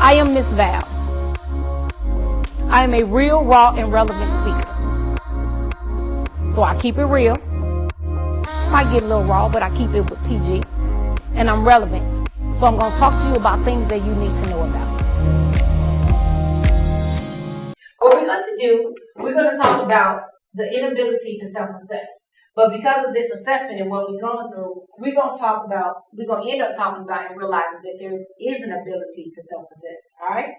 I am Miss Val. I am a real, raw, and relevant speaker. So I keep it real. Might get a little raw, but I keep it with PG. And I'm relevant. So I'm going to talk to you about things that you need to know about. What we're going to do, we're going to talk about the inability to self-assess. But because of this assessment and what we're going through, we're going to end up talking about and realizing that there is an ability to self-assess. All right?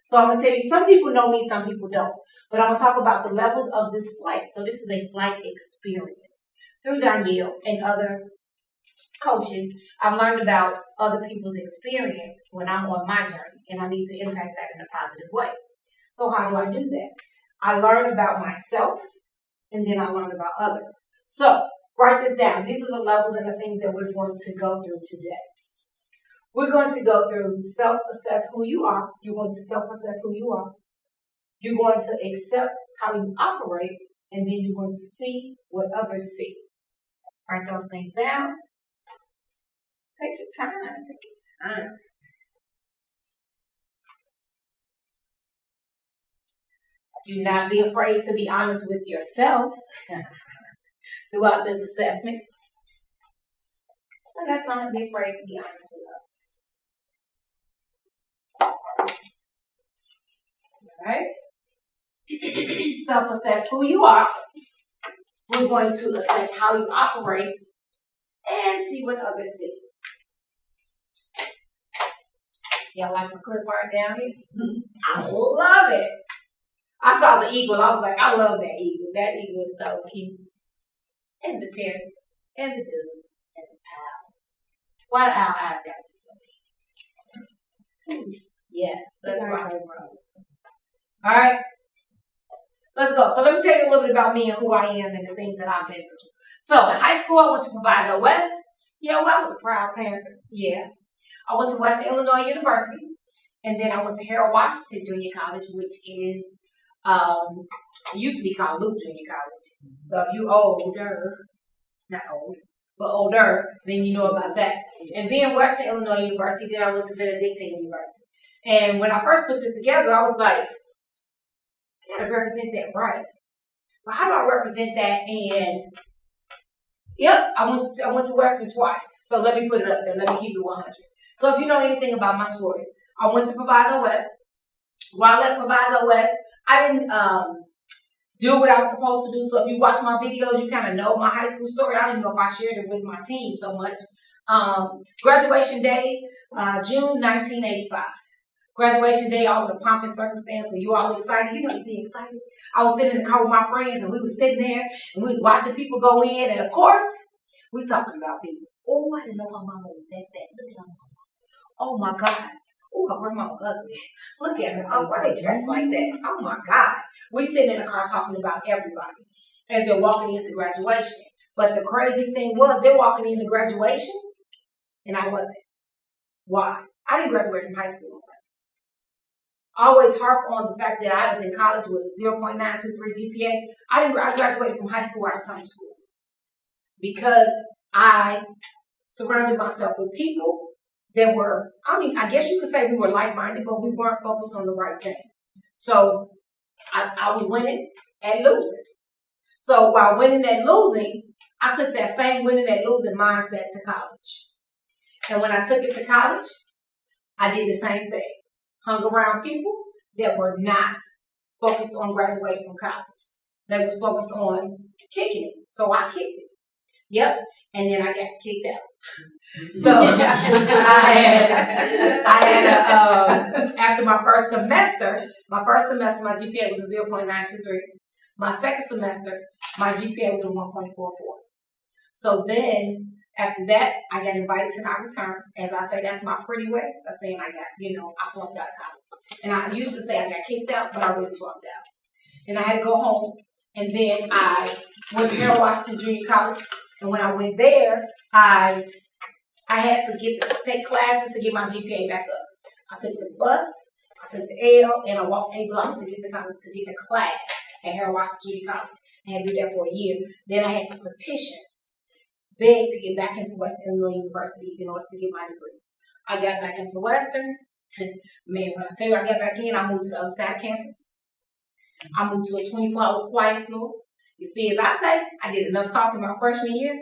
So I'm going to tell you, some people know me, some people don't. But I'm going to talk about the levels of this flight. So this is a flight experience. Through Danielle and other coaches, I've learned about other people's experience when I'm on my journey. And I need to impact that in a positive way. So how do I do that? I learn about myself, and then I learn about others. So write this down. These are the levels and the things that we're going to go through today. We're going to go through self-assess who you are. You're going to self-assess who you are. You're going to accept how you operate, and then you're going to see what others see. Write those things down. Take your time. Take your time. Do not be afraid to be honest with yourself throughout this assessment. And let's not be afraid to be honest with others. All right? Self-assess who you are. We're going to assess how you operate and see what others see. Y'all like my clip art down here? I love it. I saw the eagle. I was like, I love that eagle. That eagle is so cute. And the parrot, and the dude, and the owl. Why the owl eyes gotta be so deep? Yes, that's right. All right, let's go. So let me tell you a little bit about me and who I am and the things that I've been through. So in high school, I went to Proviso West. Yeah, well, I was a proud parent. Yeah. I went to Western Illinois University. And then I went to Harold Washington Junior College, which is it used to be called Luke Junior College. So if you older, not old, but older, then you know about that. And then Western Illinois University, then I went to Benedictine University. And when I first put this together, I was like, I gotta represent that right. But how do I represent that? And yep, I went to Western twice. So let me put it up there. Let me keep it 100. So if you know anything about my story, I went to Proviso West. While at Proviso West, I didn't do what I was supposed to do. So if you watch my videos, you kind of know my high school story. I don't even know if I shared it with my team so much. Graduation day, June 1985. Graduation day, all the pomp and circumstance. When you all excited, you know you'd be excited. I was sitting in the car with my friends, and we was sitting there, and we was watching people go in, and of course, we talking about people. Oh, I didn't know her mama was that fat. Look at her mama. Oh my God. Oh, her grandma ugly. Look at her. Oh, why they dressed like that? Oh my God. We sitting in the car talking about everybody as they're walking into graduation. But the crazy thing was they're walking into graduation and I wasn't. Why? I didn't graduate from high school on time. I always harp on the fact that I was in college with a 0.923 GPA. I graduated from high school out of summer school because I surrounded myself with people that were, I guess you could say we were like-minded, but we weren't focused on the right thing. So I was winning and losing. So while winning and losing, I took that same winning and losing mindset to college. And when I took it to college, I did the same thing. Hung around people that were not focused on graduating from college. They was focused on kicking it. So I kicked it. Yep. And then I got kicked out. So after my first semester, my GPA was a 0.923. My second semester, my GPA was a 1.44. So then after that, I got invited to my return. As I say, that's my pretty way of saying I flunked out of college. And I used to say I got kicked out, but I really flunked out. And I had to go home. And then I went to Harold Washington Junior College. And when I went there, I had to take classes to get my GPA back up. I took the bus, I took the L, and I walked 8 blocks to get to class at Harold Washington Junior College. I had to do that for a year. Then I had to petition, beg to get back into Western Illinois University in order to get my degree. I got back into Western. Man, when I tell you I got back in, I moved to the other side of campus. I moved to a 24-hour quiet floor. You see, as I say, I did enough talking my freshman year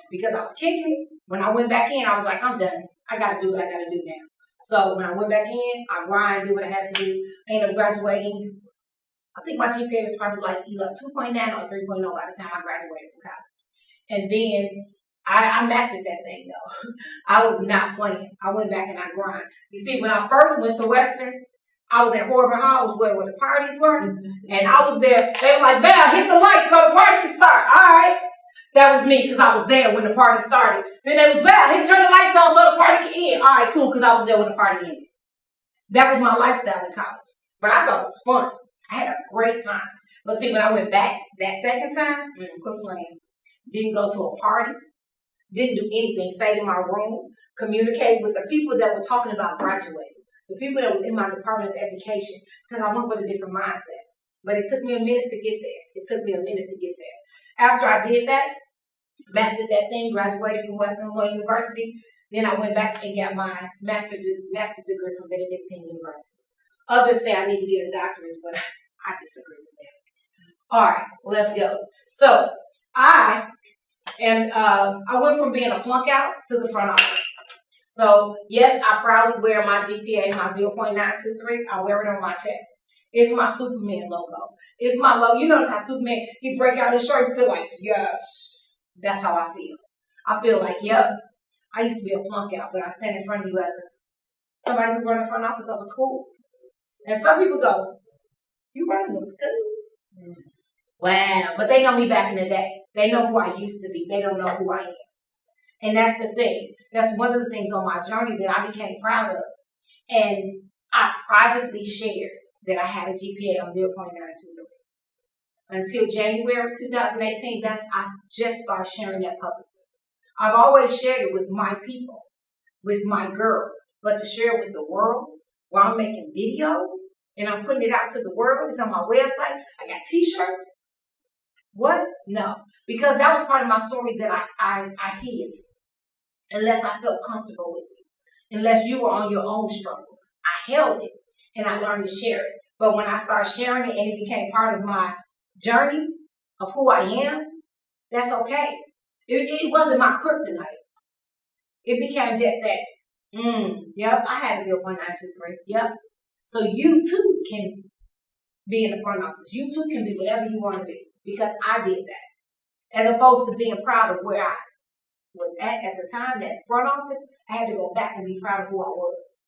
because I was kicking it. When I went back in, I was like, I'm done. I got to do what I got to do now. So when I went back in, I grind, did what I had to do. I ended up graduating. I think my GPA was probably like either 2.9 or 3.0 by the time I graduated from college. And then I mastered that thing though. I was not playing. I went back and I grind. You see, when I first went to Western, I was at Horrible Hall, was where the parties were. And I was there. They were like, Val, hit the light so the party can start. All right. That was me because I was there when the party started. Then they was, Val, turn the lights on so the party can end. All right, cool, because I was there when the party ended. That was my lifestyle in college. But I thought it was fun. I had a great time. But see, when I went back that second time, quit playing. Didn't go to a party. Didn't do anything. Stayed in my room. Communicate with the people that were talking about graduating. The people that was in my Department of Education. Because I went with a different mindset. But it took me a minute to get there. After I did that, mastered that thing, graduated from Western Illinois University, then I went back and got my master's degree from Benedictine University. Others say I need to get a doctorate, but I disagree with that. All right, let's go. So I went from being a flunk out to the front office. So yes, I proudly wear my GPA, my 0.923. I wear it on my chest. It's my Superman logo. It's my logo. You notice how Superman, he break out his shirt and feel like, yes. That's how I feel. I feel like, yep. I used to be a flunk out, but I stand in front of you as somebody who run the front office of a school. And some people go, you running the school? Wow. But they know me back in the day. They know who I used to be. They don't know who I am. And that's the thing. That's one of the things on my journey that I became proud of. And I privately shared that I had a GPA of 0.923. Until January 2018, I just started sharing that publicly. I've always shared it with my people, with my girls, but to share it with the world, while I'm making videos and I'm putting it out to the world, it's on my website, I got t-shirts. What? No. Because that was part of my story that I hid. Unless I felt comfortable with it. Unless you were on your own struggle. I held it. And I learned to share it. But when I started sharing it and it became part of my journey of who I am, that's okay. It wasn't my kryptonite. It became yep, I had a 0.923. Yep. So you too can be in the front office. You too can be whatever you want to be. Because I did that. As opposed to being proud of where I was at the time, that front office, I had to go back and be proud of who I was.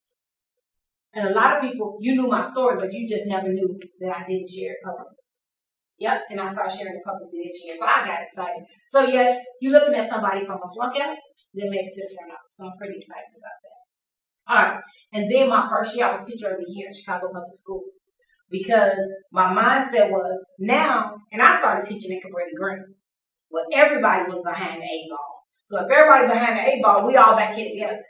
And a lot of people, you knew my story, but you just never knew that I didn't share it publicly. Yep, and I started sharing it publicly this year, so I got excited. So yes, you're looking at somebody from a flunk out that makes it to the front office, so I'm pretty excited about that. All right, and then my first year, I was teacher of the year in Chicago Public Schools because my mindset was now, and I started teaching in Cabrini Green, where everybody was behind the 8-ball. So if everybody behind the 8-ball, we all back here together.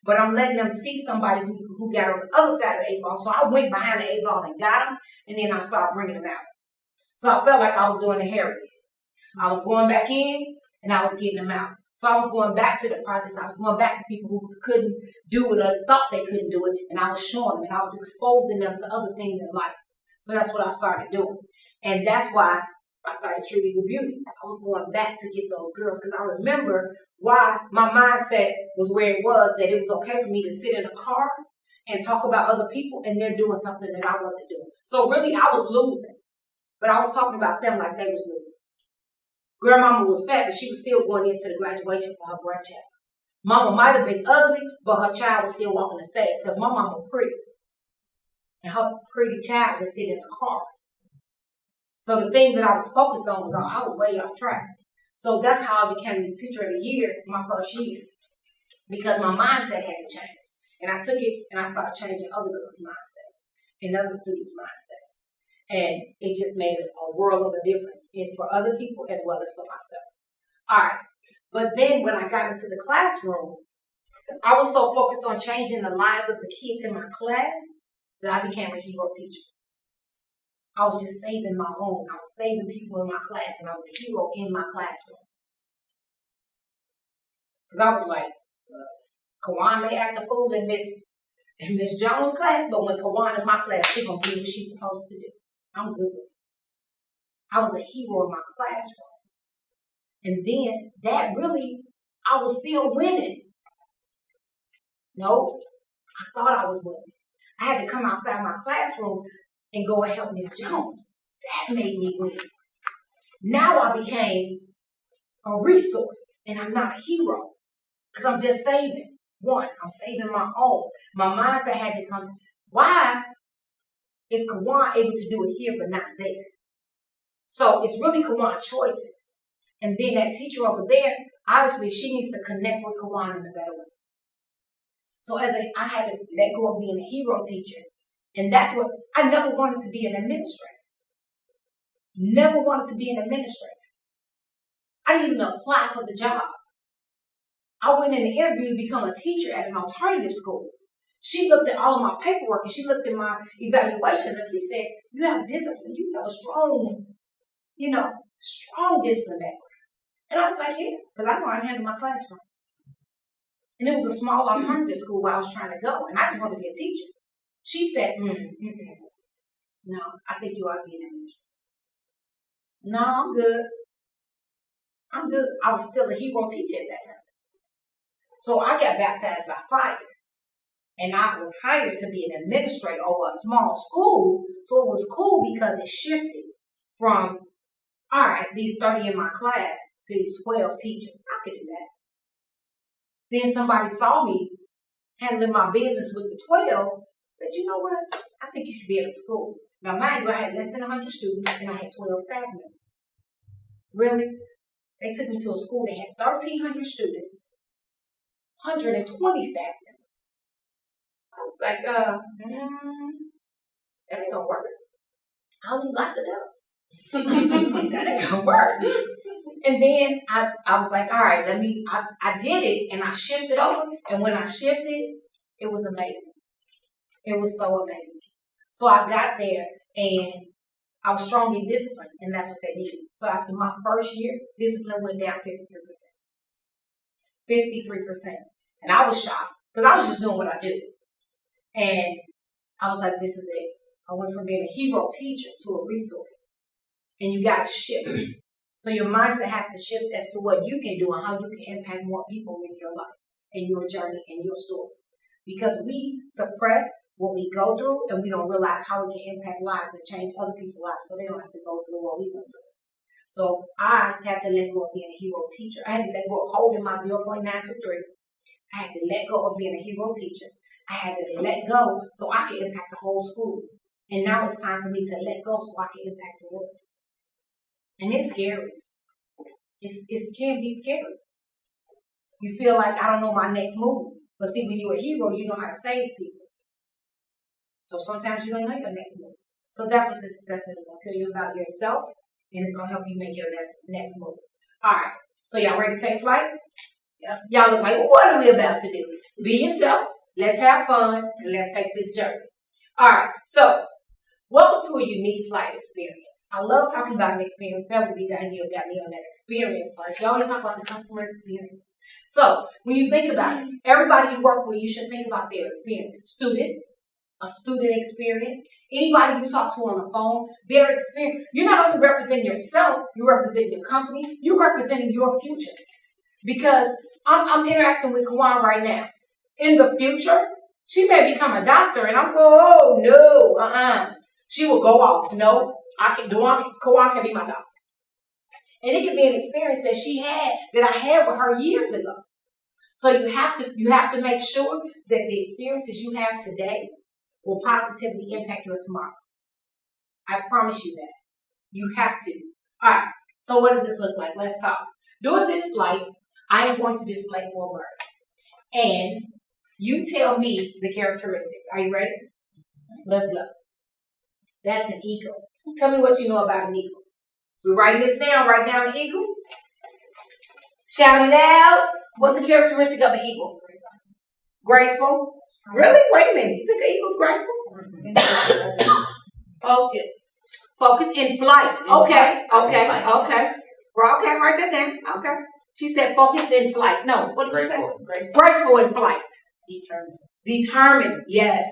But I'm letting them see somebody who got on the other side of the 8-ball. So I went behind the 8-ball and got them, and then I started bringing them out. So I felt like I was doing the Harriet. I was going back in, and I was getting them out. So I was going back to the projects. I was going back to people who couldn't do it or thought they couldn't do it, and I was showing them, and I was exposing them to other things in life. So that's what I started doing. And that's why I started Truly with Beauty. I was going back to get those girls because I remember why my mindset was where it was, that it was okay for me to sit in a car and talk about other people and they're doing something that I wasn't doing. So really I was losing, but I was talking about them like they was losing. Grandmama was fat, but she was still going into the graduation for her grandchild. Mama might have been ugly, but her child was still walking the stage because my mama was pretty. And her pretty child was sitting in the car. So the things that I was focused on I was way off track. So that's how I became the teacher of the year my first year. Because my mindset had to change. And I took it and I started changing other girls' mindsets and other students' mindsets. And it just made a world of a difference for other people as well as for myself. All right. But then when I got into the classroom, I was so focused on changing the lives of the kids in my class that I became a hero teacher. I was just saving my own. I was saving people in my class, and I was a hero in my classroom. Because I was like, Kawan may act a fool in Miss in Miss Jones' class, but when Kawan in my class, she gonna do what she's supposed to do. I'm good. I was a hero in my classroom. And then that really, I was still winning. No, I thought I was winning. I had to come outside my classroom and go and help Miss Jones. That made me win. Now I became a resource, and I'm not a hero because I'm just saving. One, I'm saving my own. My mindset had to come. Why is Kawan able to do it here but not there? So it's really Kawan's choices. And then that teacher over there, obviously she needs to connect with Kawan in a better way. So I had to let go of being a hero teacher. And that's what, I never wanted to be an administrator. Never wanted to be an administrator. I didn't even apply for the job. I went in the interview to become a teacher at an alternative school. She looked at all of my paperwork and she looked at my evaluations and she said, you have discipline. You have a strong discipline background. And I was like, yeah, because I know how to handle my classroom. And it was a small alternative school where I was trying to go, and I just wanted to be a teacher. She said, no, I think you ought to be an administrator. No, I'm good. I'm good. I was still a hero teacher at that time. So I got baptized by fire. And I was hired to be an administrator over a small school. So it was cool because it shifted from, all right, these 30 in my class to these 12 teachers. I could do that. Then somebody saw me handling my business with the 12, said, you know what? I think you should be at a school. Now, mind you, I had less than 100 students and I had 12 staff members. Really? They took me to a school that had 1,300 students, 120 staff members. I was like, that ain't gonna work. I don't even like adults. That ain't gonna work. And then I was like, all right, I did it and I shifted over. And when I shifted, it was amazing. It was so amazing. So I got there and I was strong in discipline, and that's what they needed. So after my first year, discipline went down 53%. 53%. And I was shocked because I was just doing what I do. And I was like, this is it. I went from being a hero teacher to a resource. And you got to shift. So your mindset has to shift as to what you can do and how you can impact more people with your life and your journey and your story. Because we suppress what we go through and we don't realize how we can impact lives and change other people's lives so they don't have to go through what we went through. So I had to let go of being a hero teacher. I had to let go of holding my 0.923. I had to let go of being a hero teacher. I had to let go so I could impact the whole school. And now it's time for me to let go so I can impact the world. And it's scary. It can be scary. You feel like I don't know my next move. But see, when you're a hero, you know how to save people. So sometimes you don't know your next move. So that's what this assessment is going to tell you about yourself. And it's going to help you make your next move. All right. So y'all ready to take flight? Yeah. Y'all look like, what are we about to do? Be yourself. Let's have fun. And let's take this journey. All right. So welcome to a unique flight experience. I love talking about an experience. Beverly down here got me on that experience part. She always talk about the customer experience. So when you think about it, everybody you work with, you should think about their experience. Students, a student experience. Anybody you talk to on the phone, their experience. You're not only representing yourself, you're representing the company, you're representing your future. Because I'm interacting with Kawan right now. In the future, she may become a doctor, and I'm going, oh no, She will go off. No, Kawan can be my doctor. And it could be an experience that she had that I had with her years ago. So you have to make sure that the experiences you have today will positively impact your tomorrow. I promise you that. You have to. All right. So what does this look like? Let's talk. During this flight, I am going to display 4 birds. And you tell me the characteristics. Are you ready? Let's go. That's an eagle. Tell me what you know about an eagle. We're writing this down. Write down the eagle. Shout it out. What's the characteristic of an eagle? Graceful. Really? Wait a minute. You think an eagle's graceful? Focused. Focused in flight. Okay. Write that down. Okay. She said focused in flight. No. What did you say? Graceful in flight. Determined. Yes.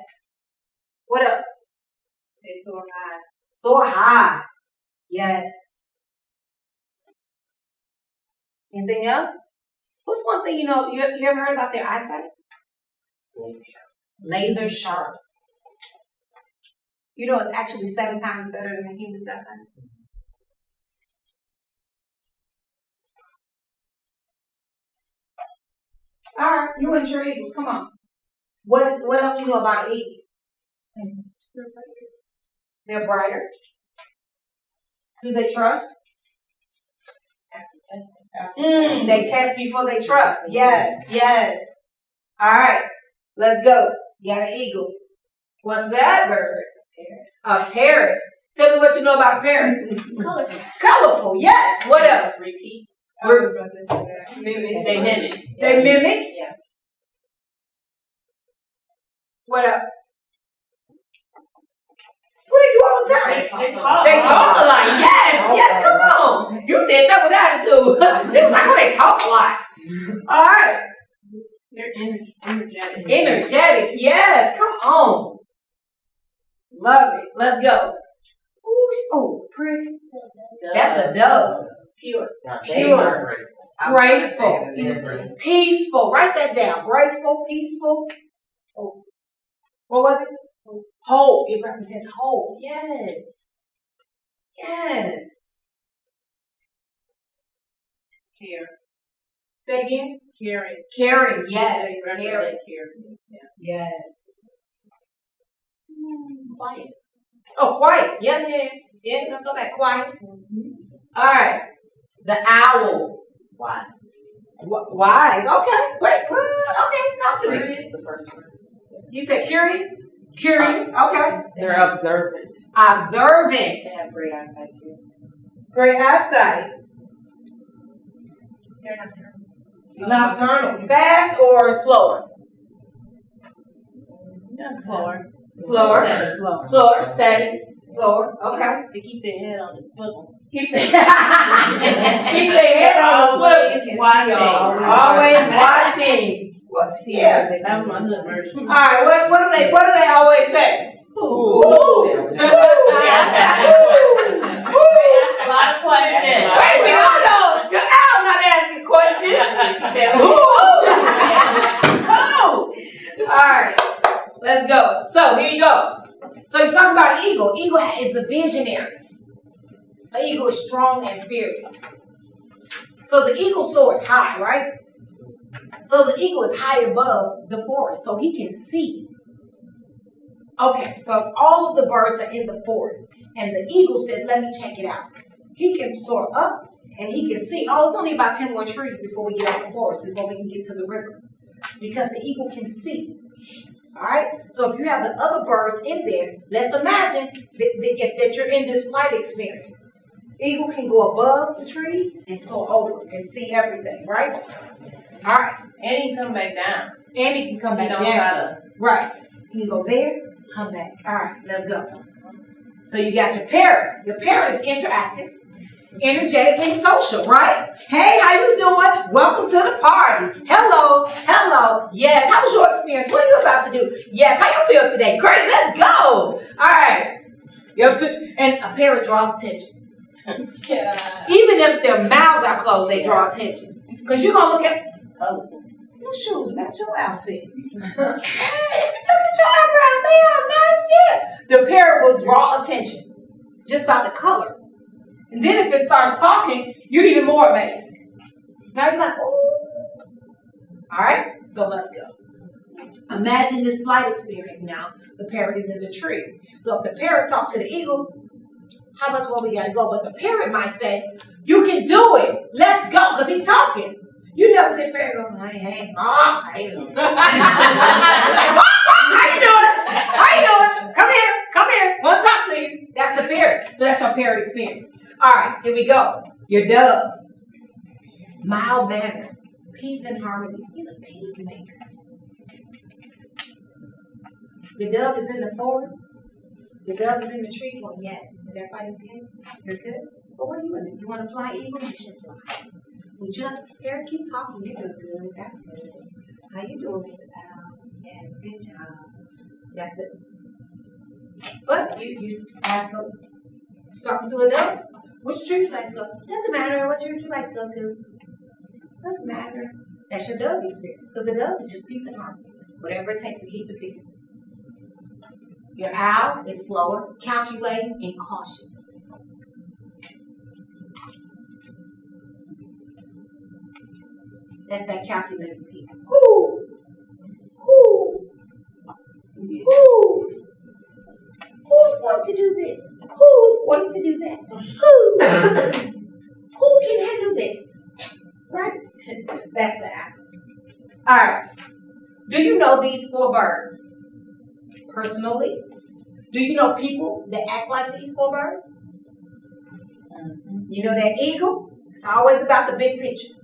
What else? They soar high. Soar high. Yes. Anything else? What's one thing you ever heard about their eyesight? Laser sharp. You know it's actually 7 times better than a human's eyesight. All right, you and your eagles. Come on. What else you know about an eagle? They're brighter. Do they trust? They test before they trust. Yes. All right, let's go. You got an eagle. What's that bird? A parrot. Tell me what you know about a parrot. Colorful. Colorful. Yes. What else? Repeat. Mimic. They mimic. They mimic. Yeah. What else? What do they do all the time? They talk. They talk a lot. Yes, come on. You said that with attitude. She was like, oh, they talk a lot. All right. They're energetic. Energetic. Yes, come on. Love it. Let's go. Ooh, pretty. That's a dove. Pure. Graceful. Peaceful. Write that down. Graceful, peaceful. Oh. What was it? Whole. It represents whole. Yes. Care. Say it again. Caring. Caring. Yes. They represent Caring. caring. Yes. Quiet. Oh, quiet. Yeah. Let's go back. Quiet. All right. The owl. Wise. Wise. Okay. Wait. Okay. Talk to me. The first one. You said curious? Curious. Okay. They're observant. Observant. They have great eyesight too. Great eyesight. They're nocturnal. Nocturnal. Fast or slower? Slower. Slower. Slower. Steady. Slower. Okay. They keep their head on the swivel. Keep their head on the swivel. Watching. Always watching. Yeah. That was my hood version. All right. What do they always say? Ooh. Ask a lot of questions. Wait a minute, hold on. The owl not asking questions. All right, let's go. So here you go. So you talk about an eagle. Eagle is a visionary. An eagle is strong and fearless. So the eagle soars high, right? So the eagle is high above the forest, so he can see. Okay, so if all of the birds are in the forest, and the eagle says, let me check it out. He can soar up, and he can see. Oh, it's only about 10 more trees before we get out of the forest, before we can get to the river. Because the eagle can see. All right? So if you have the other birds in there, let's imagine that you're in this flight experience. Eagle can go above the trees and soar over and see everything, right? All right. And he can come back down. And he can come back down. Right. He can go there, come back. All right, let's go. So you got your parrot. Your parrot is interactive, energetic, and social, right? Hey, how you doing? Welcome to the party. Hello. Yes, how was your experience? What are you about to do? Yes, how you feel today? Great, let's go. All right. And a parrot draws attention. Yeah. Even if their mouths are closed, they draw attention. Because you're going to look at your shoes, match your outfit. Hey, look at your eyebrows. They are nice. Yeah. The parrot will draw attention just by the color. And then if it starts talking, you're even more amazed. Now you're like, ooh. All right, so let's go. Imagine this flight experience now. The parrot is in the tree. So if the parrot talks to the eagle, how much more we got to go? But the parrot might say, you can do it. Let's go, because he's talking. You never see a parrot go, hey, Mom, how you doing? It's like, Mom, how you doing? How you doing? Come here. Want to talk to you. That's the parrot. So that's your parrot experience. All right, here we go. Your dove. Mild manner. Peace and harmony. He's a peacemaker. The dove is in the forest. The dove is in the tree going, yes. Is everybody okay? You're good? But what are you doing? You want to fly eagle? You should fly. Would you like to parrot? Keep talking. You're doing good. That's good. How you doing, Mr. Owl? Yes, good job. That's it. But you ask them, talking to a dove, which church you like to go to? Doesn't matter what church you like to go to. Doesn't matter. That's your dove experience. Because the dove is just peace and harmony. Whatever it takes to keep the peace. Your owl is slower, calculating, and cautious. That's that calculating piece. Who? Who's going to do this? Who's going to do that? Who can handle this? Right? That's the owl. All right. Do you know these 4 birds? Personally? Do you know people that act like these 4 birds? You know that eagle? It's always about the big picture.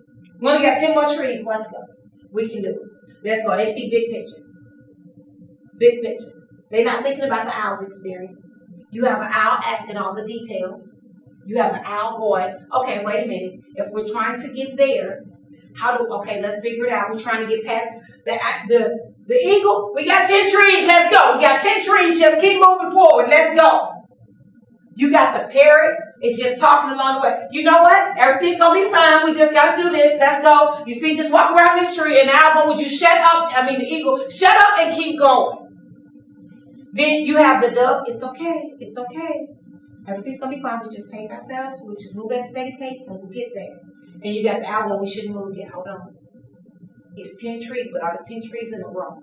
We only got 10 more trees. Let's go. We can do it. Let's go. They see big picture. Big picture. They're not thinking about the owl's experience. You have an owl asking all the details. You have an owl going, okay, wait a minute. If we're trying to get there, okay, let's figure it out. We're trying to get past the eagle. We got 10 trees. Let's go. We got 10 trees. Just keep moving forward. Let's go. You got the parrot. It's just talking along the way. You know what? Everything's going to be fine. We just got to do this. Let's go. You see, just walk around this tree. And now, would you shut up? The eagle, shut up and keep going. Then you have the dove. It's okay. It's okay. Everything's going to be fine. We just pace ourselves. We'll just move at a steady pace and we'll get there. And you got the owl. We shouldn't move yet. Hold on. It's 10 trees, but are the 10 trees in a row?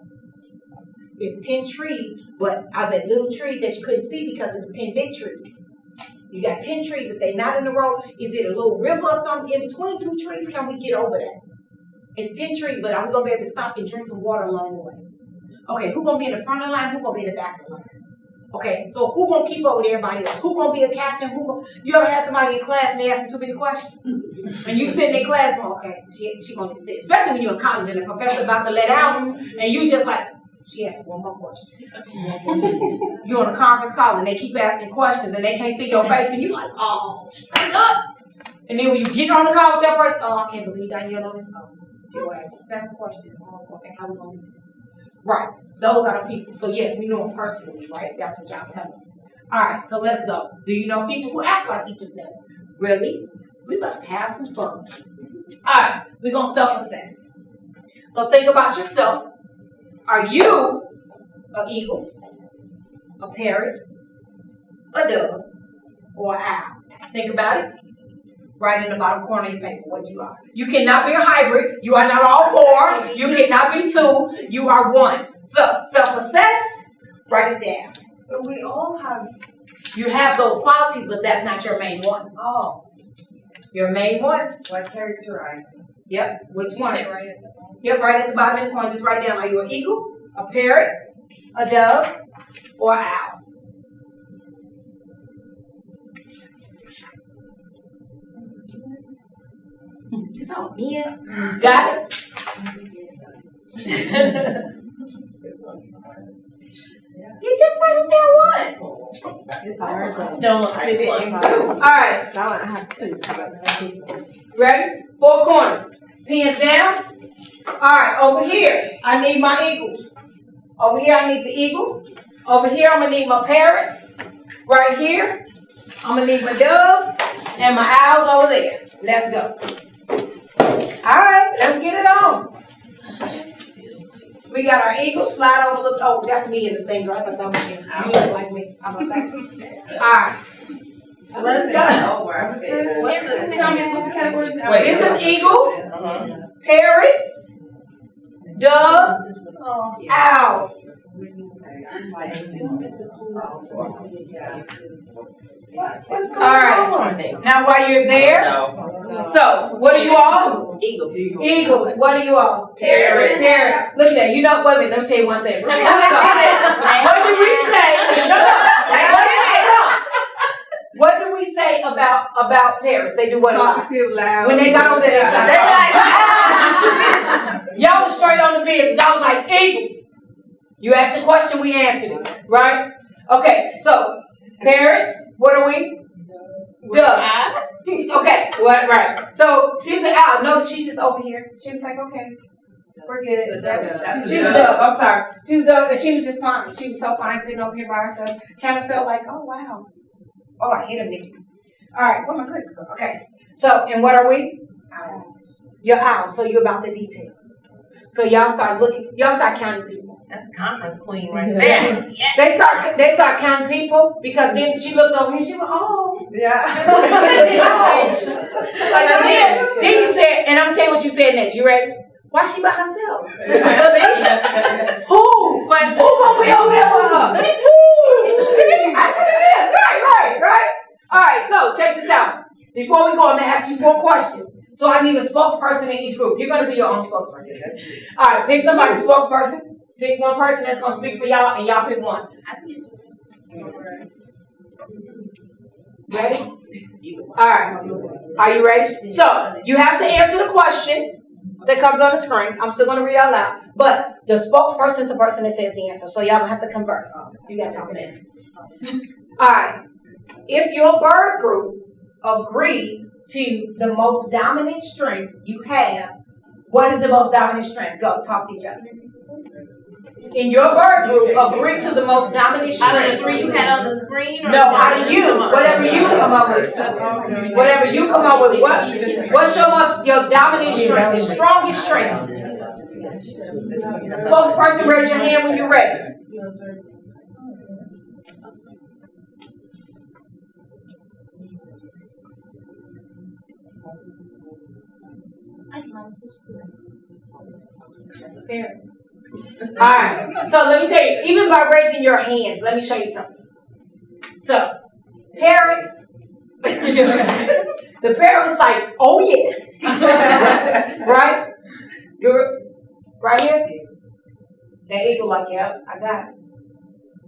It's 10 trees, but are there little trees that you couldn't see because it was 10 big trees? You got 10 trees. If they're not in a row, is it a little river or something in between 2 trees? Can we get over that? It's 10 trees, but are we going to be able to stop and drink some water along the way? Okay, who's going to be in the front of the line? Who's going to be in the back of the line? Okay, so who's going to keep up with everybody else? Who's going to be a captain? You ever had somebody in class and they ask them too many questions? And you sit in their class going, okay, she going to stay. Especially when you're in college and the professor's about to let out, and you just like, she asked one more question. You're on a conference call and they keep asking questions and they can't see your face and you're like, oh, straight up. And then when you get on the call with that person, oh, I can't believe I get on this call. You ask 7 questions. Oh, okay, how we going to do this? Right. Those are the people. So yes, we know them personally, right? That's what y'all tell me. All right, so let's go. Do you know people who act like each of them? Really? We're about to have some fun. All right, we're going to self-assess. So think about yourself. Are you an eagle, a parrot, a dove, or an owl? Think about it. Right in the bottom corner of your paper, what you are. You cannot be a hybrid. You are not all 4. You cannot be 2. You are 1. So, self-assess, write it down. But we all have. You have those qualities, but that's not your main one. Oh. Your main one? What characterize? Yep. Which one? Right at the bottom. Yep, right at the bottom of the corner. Just write down, are you an eagle, a parrot, a dove, or an owl? Just on me. Got it? You just write it down 1. It's hard. No, I didn't. 2. All right. So I have 2. Ready? 4 corners. Pins down. All right. Over here, I need my eagles. Over here, I need the eagles. Over here, I'm going to need my parrots. Right here, I'm going to need my doves and my owls over there. Let's go. All right, let's get it on. We got our eagles. Slide over the. Oh, that's me in the thing. I thought that was you. You look like me. I'm a All right. Let's go. Tell me what's the categories? This is eagles, parrots, doves, owls. What's going on? Now, while you're there, so what are you all? Eagles. Eagles. What are you all? Parrots. Parrot. Look at that. You know, wait a minute. Let me tell you one thing. What did we say? No. What do we say about parrots? They do what? Talkative, loud. When they got over there, they like, y'all was straight on the business. Y'all was like, eagles. You asked the question, we answered it. Right? Okay, so, parrots, what are we? Dove. Okay, right. So, she's an owl. Notice she's just over here. She was like, okay. Forget it. She's a Dove. dove. I'm sorry. She's a dove, and she was just fine. She was so fine sitting over here by herself. Kind of felt like, oh wow. Oh, I hit a Nikki. All right, where my clicker go? Okay. So, and what are we? You're out. So you're about the details. So y'all start counting people. That's conference queen right there. They start counting people because then she looked over here and she went, oh. Yeah. Like then you said, and I'm saying what you said next. You ready? Why she by herself? Who? Who gonna be over there with her? Who? See? I said it is. Right. All right, so check this out. Before we go, I'm going to ask you 4 questions. So I need a spokesperson in each group. You're going to be your own spokesperson. All right, pick somebody spokesperson. Pick one person that's going to speak for y'all, and y'all pick one. Ready? All right. Are you ready? So you have to answer the question that comes on the screen. I'm still going to read out loud. But the spokesperson is the person that says the answer. So y'all going to have to converse. You got to sit in. All right. If your bird group agreed to the most dominant strength you have, what is the most dominant strength? Go, talk to each other. In your bird group, agree to the most dominant strength. Out of the 3 you had on the screen? Or no, out of you. Whatever you come up with. Whatever you come up with. What's your dominant strength? Your strongest strength. Spokesperson, raise your hand when you're ready. That's fair. All right. So let me tell you, even by raising your hands, let me show you something. So, parrot, the parrot was like, oh yeah. Right? You're right here. The eagle like, yep, I got it.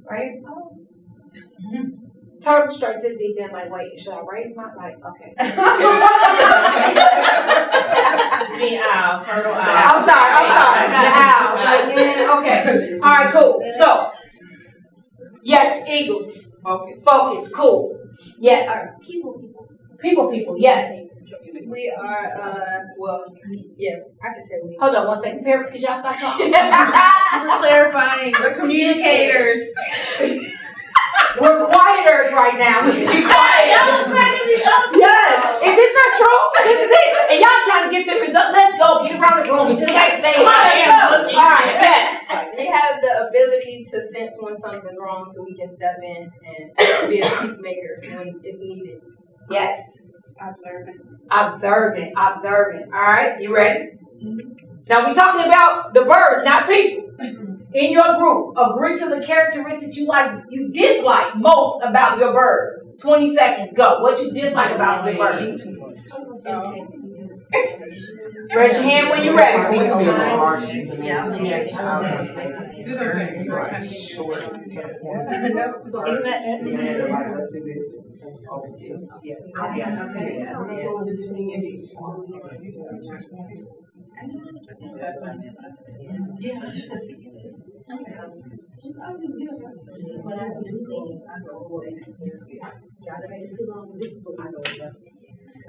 Right? Turtle straight to the detail, like, wait, should I raise my, like, okay. Me owl, turtle owl. I'm sorry. The owl. Like, yeah, okay. All right, cool. So, yes, eagles. Focus. Cool. Yes. People. Yes. We are, yes, I can say we. Hold on 1 second. Parents, could y'all stop talking? We're clarifying. We're communicators. We're quieters right now. We should be quiet. Yes. Is this not true? This is it. And y'all trying to get to the result. Let's go. Get around the room. We just got to stay. All right, yes. We have the ability to sense when something's wrong so we can step in and be a peacemaker when it's needed. Yes. Observant. All right, you ready? Now we're talking about the birds, not people. In your group, agree to the characteristics you dislike most about your bird. 20 seconds, go. What you dislike about your bird? Raise your hand when you're ready.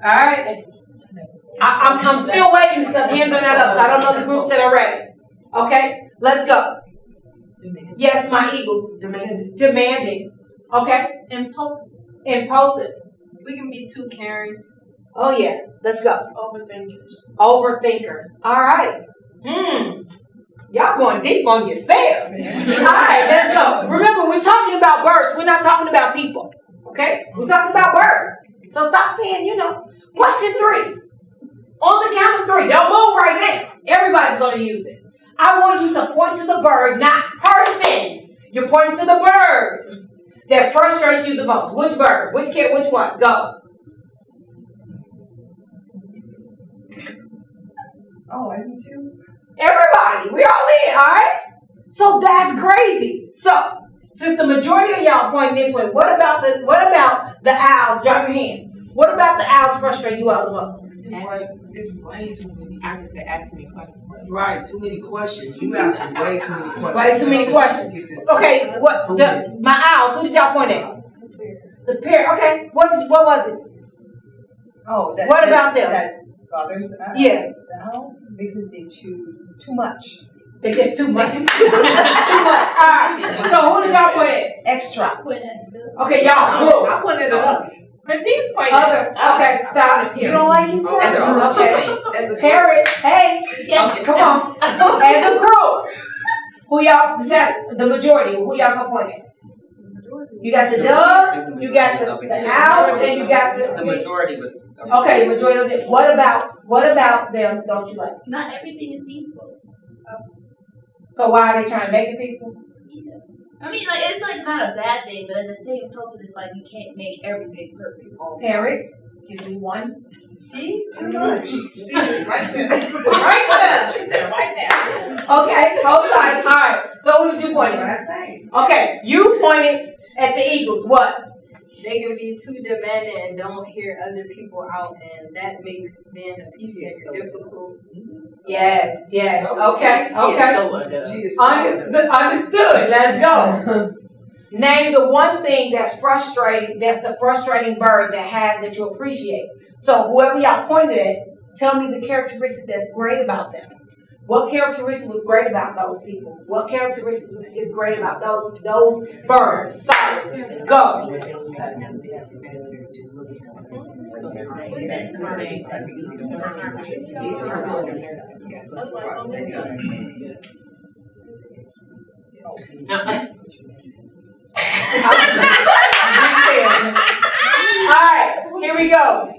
All right. I'm still waiting because hands are not up, so I don't know the groups that are ready. Okay, let's go. Yes, my eagles. Demanding. Okay. Impulsive. We can be too caring. Oh yeah, let's go. Overthinkers. All right. Y'all going deep on yourselves. All right, let's go. Remember, we're talking about birds. We're not talking about people. Okay? We're talking about birds. So stop saying, Question 3. On the count of 3. Don't move right now. Everybody's going to use it. I want you to point to the bird, not person. You're pointing to the bird that frustrates you the most. Which bird? Which kid? Which one? Go. Oh, I need to. Everybody. We're all in, all right? So that's crazy. So, since the majority of y'all pointing this way, what about the owls? Drop your hand. What about the owls frustrate you out the most? It's way too many. I just ask me questions. Right, too many questions. You asking way too many questions. Way too many questions. Okay, my owls, who did y'all point at? The pair. Okay, what was it? Oh, what about them? That bothers Yeah. the owl? Because they chew too much. It's just too much. Too much. Alright. So who did y'all put it? Extra. Okay, y'all, cool. I put it at us. Christine's pointing. Other, okay, stop. You don't like you said? Okay. Parents, hey, Yes. come on. As a group, who y'all decided, the majority, who y'all gonna point at? You got the dove, you got the owl, and you got The majority was. okay, the majority of it. What about them don't you like? Not everything is peaceful. So why are they trying to make it peaceful? Yeah. I mean, like, it's like not a bad thing, but at the same token, it's like you can't make everything perfect. Parents, give me one. See? Too much. See, right there. Right there. She said right there. Okay, hold tight. Alright, so who did you point at? I'm saying. Okay, you pointed at the Eagles. What? They can be too demanding and don't hear other people out, and that makes being a peacemaker difficult. Yes. Okay. She is Understood. Let's go. Name the one thing that's frustrating, that's the frustrating bird that you appreciate. So whoever y'all pointed at, tell me the characteristic that's great about them. What characteristic was great about those people? What characteristic is great about those birds? Solid. Go. Alright, here we go.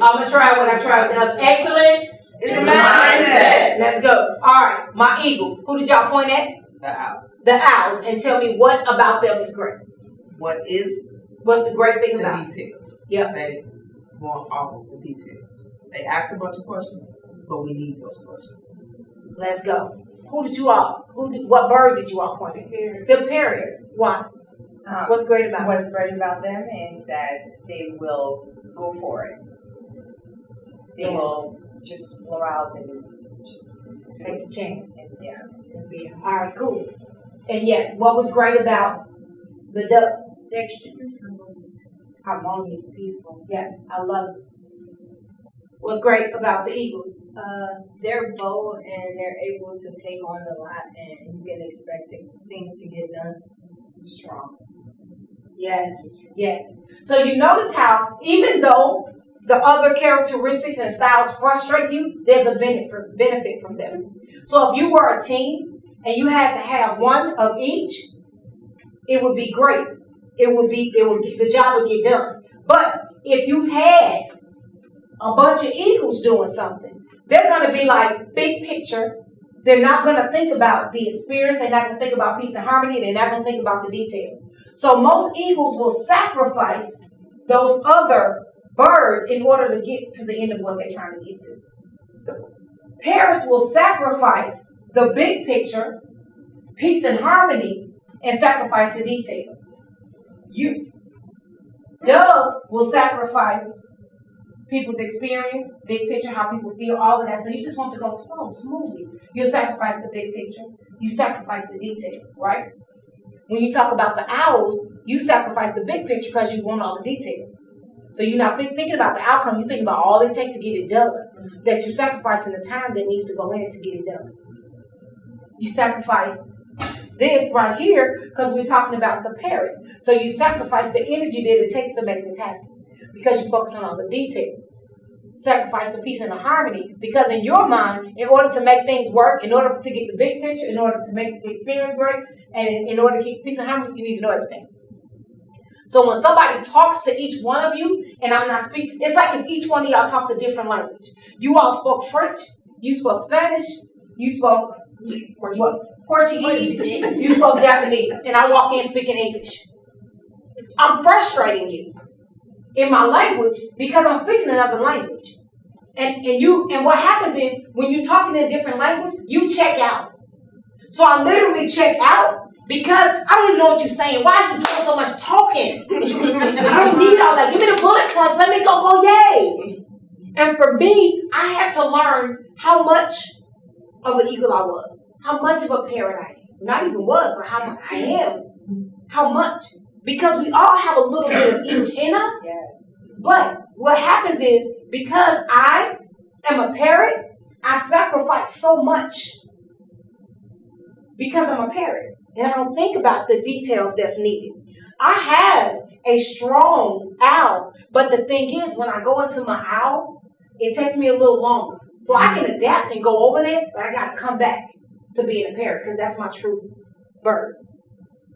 I'm gonna try what I tried. Excellence It's the mindset. Let's go. Alright, my Eagles. Who did y'all point at? The owl. The Owls. And tell me what about them is great. What is What's the great thing the about it? details? Yep. They want all of the details. They ask a bunch of questions, but we need those questions. Let's go. What bird did you all point at? The parrot. Why? What's great about it? What's great about them is that they will go for it. They will just blow out and just Take the chance. yeah, just be. Alright, cool. And yes, what was great about the duck? They're extremely harmonious. Harmonious, peaceful. Yes, I love it. What's great about the Eagles? They're bold and they're able to take on a lot, and you can expect things to get done strong. Yes. So you notice how even though the other characteristics and styles frustrate you, there's a benefit from them. So if you were a team and you had to have one of each, it would be great. The job would get done. But if you had a bunch of Eagles doing something, they're going to be like big picture. They're not going to think about the experience. They're not going to think about peace and harmony. They're not going to think about the details. So most Eagles will sacrifice those other birds in order to get to the end of what they're trying to get to. Parents will sacrifice the big picture, peace and harmony, and sacrifice the details. Doves will sacrifice people's experience, big picture, how people feel, all of that. So you just want to go flow smoothly. You sacrifice the big picture. You sacrifice the details, right? When you talk about the owls, you sacrifice the big picture because you want all the details. So you're not thinking about the outcome. You're thinking about all it takes to get it done. That you're sacrificing the time that needs to go in to get it done. You sacrifice this right here because we're talking about the parrots. So you sacrifice the energy that it takes to make this happen because you focus on all the details. Sacrifice the peace and the harmony because in your mind, in order to make things work, in order to get the big picture, in order to make the experience great, and in order to keep peace and harmony, you need to know everything. So when somebody talks to each one of you, and I'm not speaking, it's like if each one of y'all talked a different language. You all spoke French, you spoke Spanish, you spoke Portuguese, you spoke Japanese, and I walk in speaking English. I'm frustrating you in my language because I'm speaking another language. And what happens is when you're talking in a different language, you check out. So I literally check out because I don't even know what you're saying. Why are you doing so much talking? I don't need all that. Give me the bullet points. Let me go yay. And for me, I had to learn how much of an eagle I was. How much of a parrot I am. Not even was, but how much I am. How much? Because we all have a little bit of each in us. Yes. But what happens is because I am a parrot, I sacrifice so much because I'm a parent and I don't think about the details that's needed. I have a strong owl, but the thing is, when I go into my owl, it takes me a little longer. So I can adapt and go over there, but I gotta come back to being a parent because that's my true bird.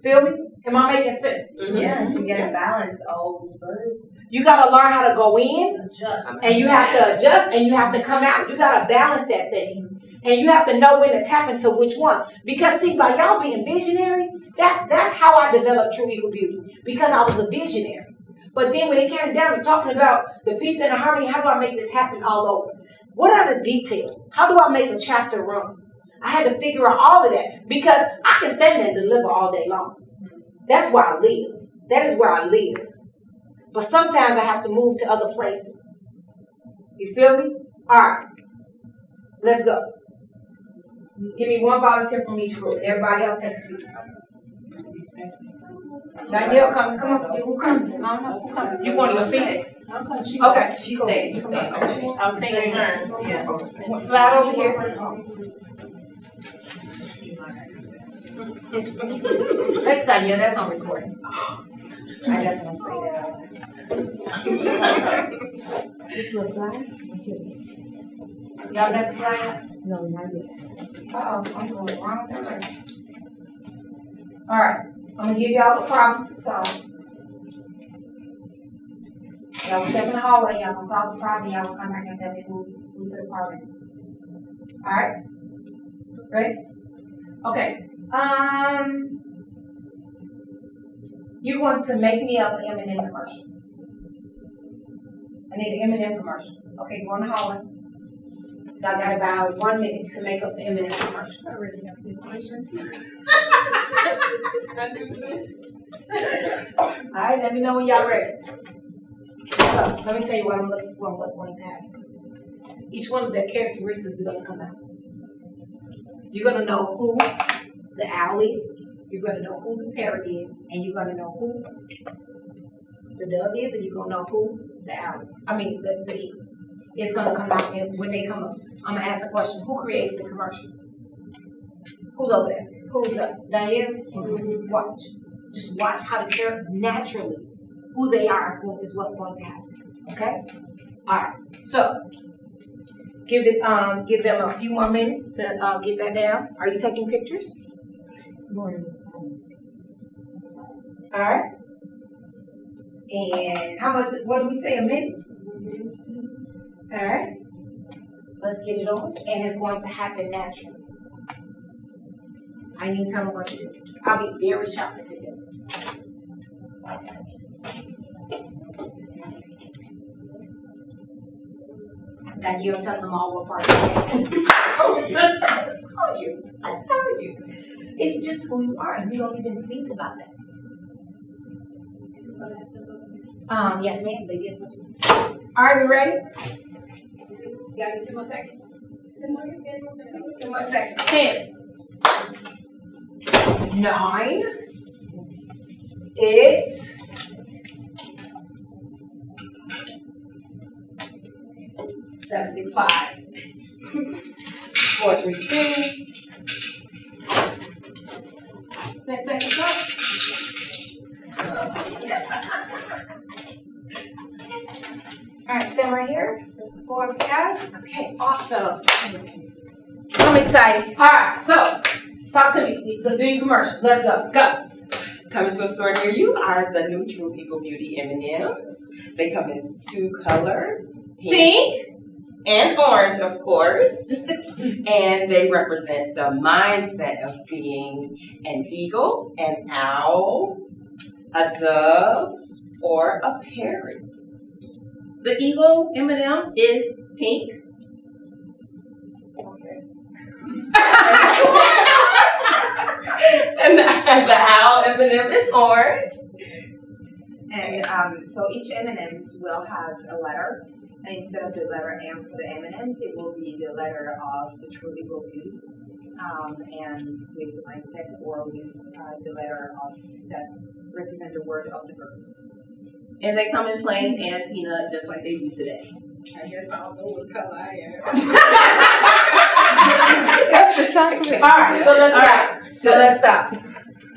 Feel me? Am I making sense? Yes, you gotta balance all those birds. You gotta learn how to go in, Adjust. and you have to adjust, and you have to come out. You gotta balance that thing. And you have to know when to tap into which one. Because see, by y'all being visionary, that's how I developed True Eagle Beauty. Because I was a visionary. But then when it came down to talking about the peace and the harmony, how do I make this happen all over? What are the details? How do I make a chapter run? I had to figure out all of that. Because I can stand there and deliver all day long. That's where I live. That is where I live. But sometimes I have to move to other places. You feel me? All right. Let's go. Give me one volunteer from each group. Everybody else take a seat. Danielle, come up. Who come? Who come? You want to seat? Okay. She stayed. You stayed. I was taking turns. Yeah. Slide over here. Thanks, Danielle. That's on recording. I just want to say that. This little flyer? Y'all got the flyer? No, not yet. Uh-oh, I'm going the wrong direction. All right, I'm going to give y'all a problem to solve. Y'all will step in the hallway, y'all going to solve the problem, y'all will come back and tell me who took part in it. All right? Ready? Okay. You're going to make me up an M&M commercial. I need an M&M commercial. Okay, go in the hallway. Y'all got about 1 minute to make up the M&M commercial. I really have good questions. All right, let me know when y'all ready. So, let me tell you what I'm looking for and what's going to happen. Each one of their characteristics is going to come out. You're going to know who the owl is. You're going to know who the parrot is. And you're going to know who the dove is. And you're going to know who the owl is. The eagle. It's going to come out, and when they come up, I'm going to ask the question, who created the commercial? Who's over there? Who's up? Diane? Watch. Just watch how the character naturally, who they are is what's going to happen. Okay? All right. So, give them a few more minutes to get that down. Are you taking pictures? All right. And how much, what do we say, a minute? All right. Let's get it on. And it's going to happen naturally. I need to tell me what to do. I'll be very shocked if it doesn't. That you'll tell them all what part I told you. It's just who you are, and you don't even think about that. Yes, ma'am, they did. All right, we ready? You got me 2 more seconds. 2 more seconds. 10, 9, 8, 7, 6, 5, 4, 3, 2. 10 seconds up. All right, stand right here. Just the 4 of you guys. Okay, awesome. I'm excited. All right, so talk to me. Do your commercial. Let's go. Go. Coming to a store near you are the new True Eagle Beauty M&Ms. They come in 2 colors, pink and orange, of course. And they represent the mindset of being an eagle, an owl, a dove, or a parrot. The eagle M&M is pink. Okay. and the owl M&M is orange. And so each M&Ms will have a letter. Instead of the letter M for the M&Ms, it will be the letter of the True Eagle Beauty. And with the mindset, or with the letter of that represent the word of the bird. And they come in plain and peanut just like they do today. I guess I don't know what color I am. That's the chocolate. All right, so let's stop.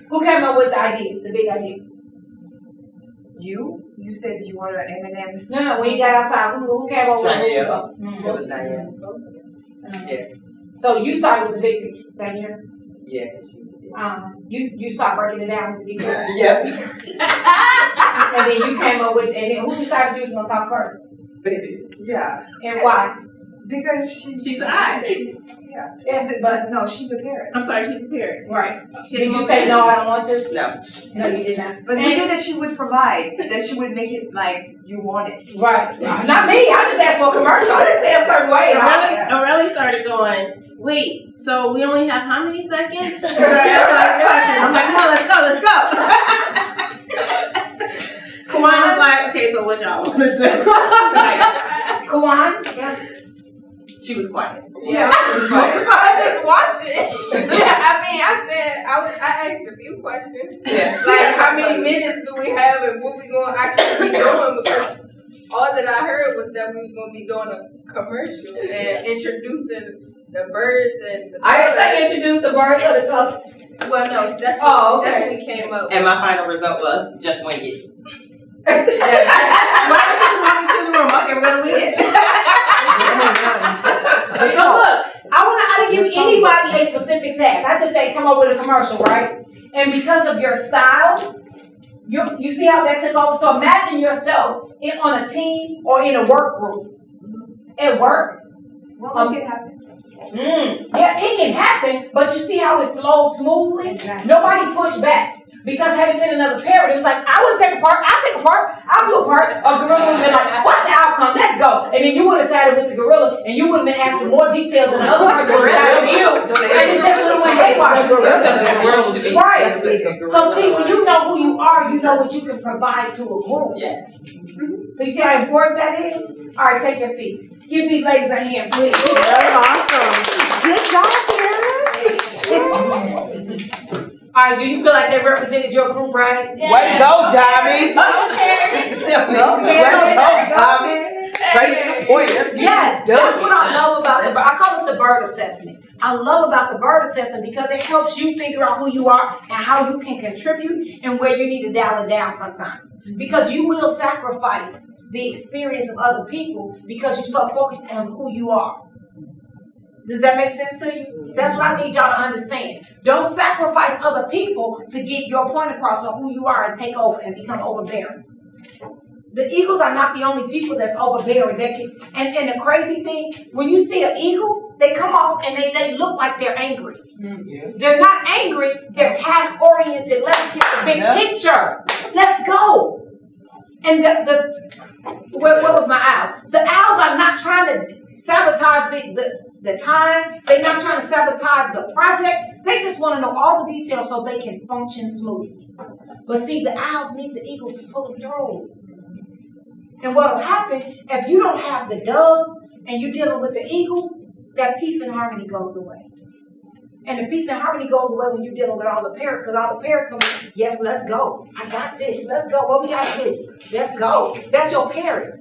Who came up with the idea, the big idea? You said you wanted M&M's. No, when you got outside, who came up with Danielle. it? It was Diane. Yeah. So you started with the big picture, Danielle. Yeah. You start breaking it down with the details. Yep. And then you came up with, and then who decided you were gonna talk first? Baby. Yeah, And why? because she's I. yeah. Yes, but No, she's the parent. I'm sorry, she's a parent. right. Did you say no? I don't want to. No. No, you did not. But we knew that she would provide, that she would make it like you want it. Right. Not me. I just asked for a commercial. I didn't say a certain way. Aurelie started going, wait, so we only have how many seconds? So I asked all these questions. I'm like, come on, let's go. Kawan is like, okay, so what y'all want to do? Kawan? She was quiet. Yeah, I was just watching. I mean, I asked a few questions. Yeah. Like, how many minutes do we have and what we gonna actually be doing? Because all that I heard was that we was gonna be doing a commercial and introducing the birds and the I didn't say introduce the birds or the color. Well, no, that's what we came up with. And my final result was just wing it. Why was she walking to the room? Okay, we're gonna win. So look, I didn't give anybody a specific task. I just say come up with a commercial, right? And because of your styles, you see how that took over? So imagine yourself on a team or in a work group. At work. What can happen? Yeah, it can happen, but you see how it flowed smoothly? Nobody pushed back. Because had it been another parent, it was like, I would take a part, I'll take a part, I'll do a part. A gorilla would have been like, what's the outcome? Let's go. And then you would have sided with the gorilla, and you would have been asking more details than the other person would have with you. And it just would have went haywire. Right. So see, when you know who you are, you know what you can provide to a group. Yes. So you see how important that is? All right, take your seat. Give these ladies a hand, please. Good job, All right, do you feel like they represented your group right? Way to go, Tommy. Okay. Way to go, Tommy. Straight to the point. Let's get Yes, this that's done. what I love about the bird. I call it the bird assessment. I love about the bird assessment because it helps you figure out who you are and how you can contribute and where you need to dial it down sometimes. Because you will sacrifice the experience of other people because you're so focused on who you are. Does that make sense to you? That's what I need y'all to understand. Don't sacrifice other people to get your point across on who you are and take over and become overbearing. The eagles are not the only people that's overbearing. And the crazy thing, when you see an eagle, they come off and they look like they're angry. Yeah. They're not angry. They're task oriented. Let's get the big picture. Let's go. And what was my owls? The owls are not trying to sabotage the time. They're not trying to sabotage the project. They just want to know all the details so they can function smoothly. But see, the owls need the eagles to pull them through. And what will happen if you don't have the dove and you're dealing with the eagles, that peace and harmony goes away. And the peace and harmony goes away when you're dealing with all the parents, because all the parents going to be, yes, let's go. I got this. Let's go. What we got to do? Let's go. That's your parent.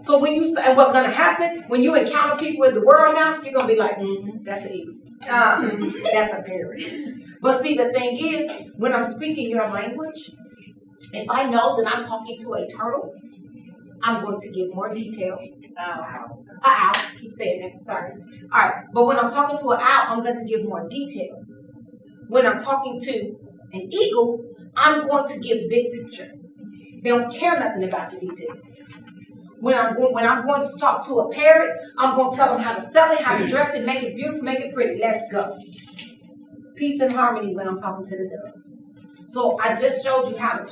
So and what's going to happen when you encounter people in the world now, you're going to be like, that's an eagle. That's a parent. But see, the thing is, when I'm speaking your language, if I know that I'm talking to a turtle, I'm going to give more details. Owl. Keep saying that. Sorry. All right. But when I'm talking to an owl, I'm going to give more details. When I'm talking to an eagle, I'm going to give big picture. They don't care nothing about the details. When I'm going to talk to a parrot, I'm going to tell them how to sell it, how to dress it, make it beautiful, make it pretty. Let's go. Peace and harmony when I'm talking to the doves. So I just showed you how to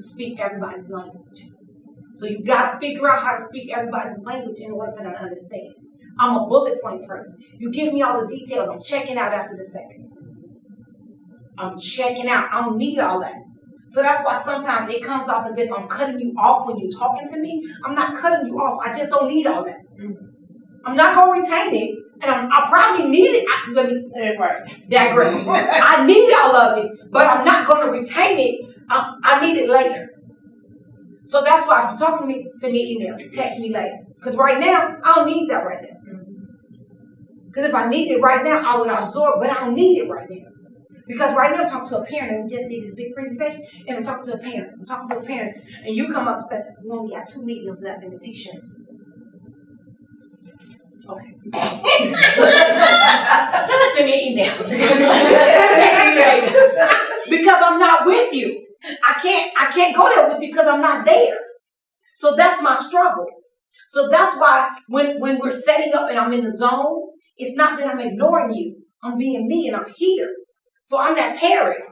speak everybody's language. So you got to figure out how to speak everybody's language in order for them to understand. I'm a bullet point person. You give me all the details, I'm checking out after the second. I'm checking out. I don't need all that. So that's why sometimes it comes off as if I'm cutting you off when you're talking to me. I'm not cutting you off. I just don't need all that. I'm not going to retain it. And I probably need it. Let me digress. I need all of it, but I'm not going to retain it. I need it later. So that's why if you're talking to me, send me an email. Text me later. Because right now, I don't need that right now. Because if I needed it right now, I would absorb, but I don't need it right now. Because right now I'm talking to a parent, and we just did this big presentation, and I'm talking to a parent. And you come up and say, we only got 2 mediums left in the t-shirts. Okay. Send me an email. Because I'm not with you. I can't go there with you because I'm not there. So that's my struggle. So that's why when we're setting up and I'm in the zone, it's not that I'm ignoring you. I'm being me and I'm here. So I'm that parent.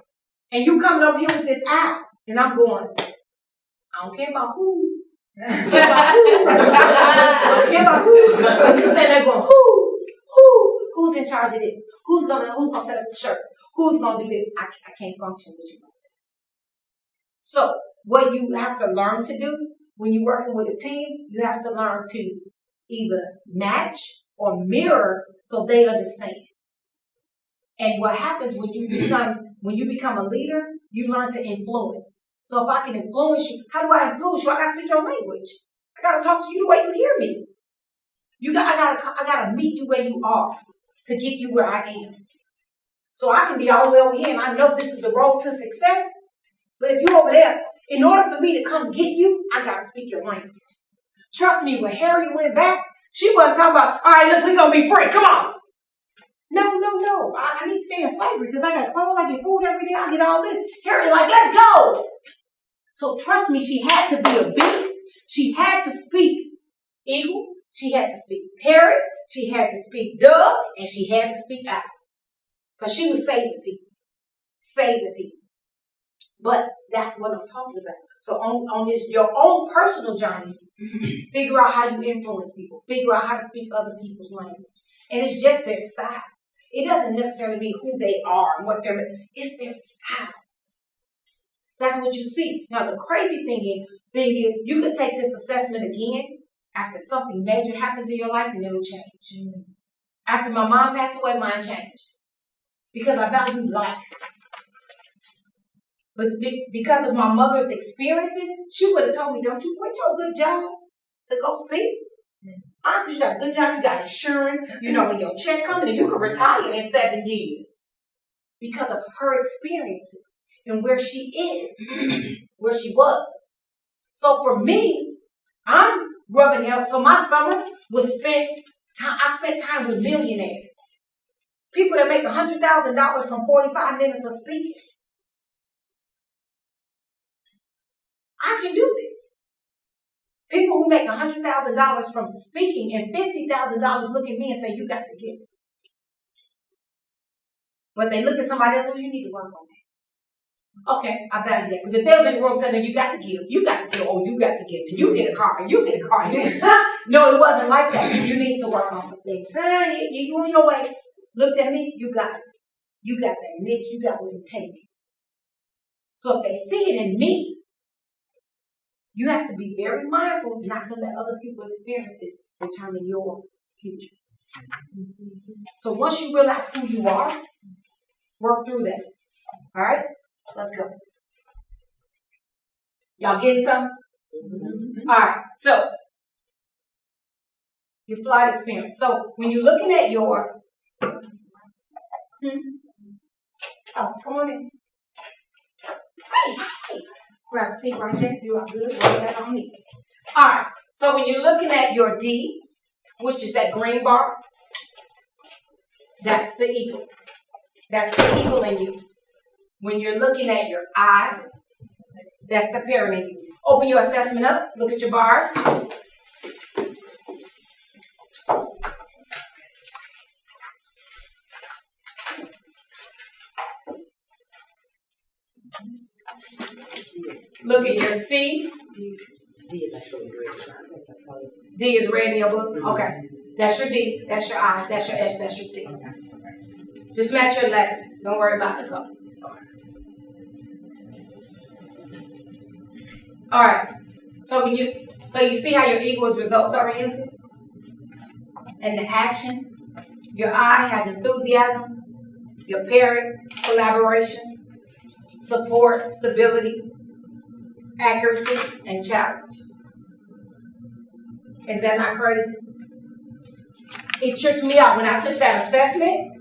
And you coming over here with this out. And I'm going, I don't care about who. I don't care about who. But you stand there going, who's in charge of this? Who's gonna set up the shirts? Who's gonna do this? I can't function with you like that. So what you have to learn to do when you're working with a team, you have to learn to either match or mirror so they understand. And what happens when you become a leader, you learn to influence. So if I can influence you, how do I influence you? I gotta speak your language. I gotta talk to you the way you hear me. I gotta meet you where you are to get you where I am. So I can be all the way over here and I know this is the road to success. But if you're over there, in order for me to come get you, I gotta speak your language. Trust me, when Harry went back, she wasn't talking about, all right, look, we're gonna be free. Come on. No. I need to stay in slavery because I got clothes, I get food every day, I get all this. Harry like, let's go. So trust me, she had to be a beast. She had to speak eagle. She had to speak parrot. She had to speak dove. And she had to speak owl. Because she was saving people. Saving people. But that's what I'm talking about. So on this, your own personal journey, figure out how you influence people. Figure out how to speak other people's language. And it's just their style. It doesn't necessarily be who they are and what it's their style. That's what you see. Now, the crazy thing is you could take this assessment again after something major happens in your life and it'll change. After my mom passed away, mine changed. Because I value life. But because of my mother's experiences, she would have told me, don't you quit your good job to go speak. Because you got a good job, you got insurance, you know when your check coming and you can retire in 7 years. Because of her experiences and where she is, where she was. So for me, I'm rubbing out. So my summer was I spent time with millionaires. People that make $100,000 from 45 minutes of speaking. I can do this. People who make $100,000 from speaking and $50,000 look at me and say, you got the gift. But they look at somebody else, you need to work on that. Okay, I value that. Because if they was in the room telling them, you got the gift, you got the gift, oh, you got the gift, and you get a car, and you get a car. No, it wasn't like that. You need to work on some things. You on your way. Looked at me, you got it. You got that niche, you got what it takes. So if they see it in me, you have to be very mindful not to let other people's experiences determine your future. So once you realize who you are, work through that. All right? Let's go. Y'all getting some? All right. So your flight experience. So when you're looking at your... Oh, come on in. Hey. Grab a seat right there. You are good. Roll that on me. All right. So when you're looking at your D, which is that green bar, that's the eagle. That's the eagle in you. When you're looking at your I, that's the parent in you. Open your assessment up. Look at your bars. Look at your C. D is red in your book? Okay. That's your D. That's your I. That's your S. That's your C. Just match your letters. Don't worry about the color. All right. So you see how your eagle is results oriented? And the action. Your I has enthusiasm. Your parent, collaboration. Support, stability, accuracy, and challenge. Is that not crazy? It tripped me out when I took that assessment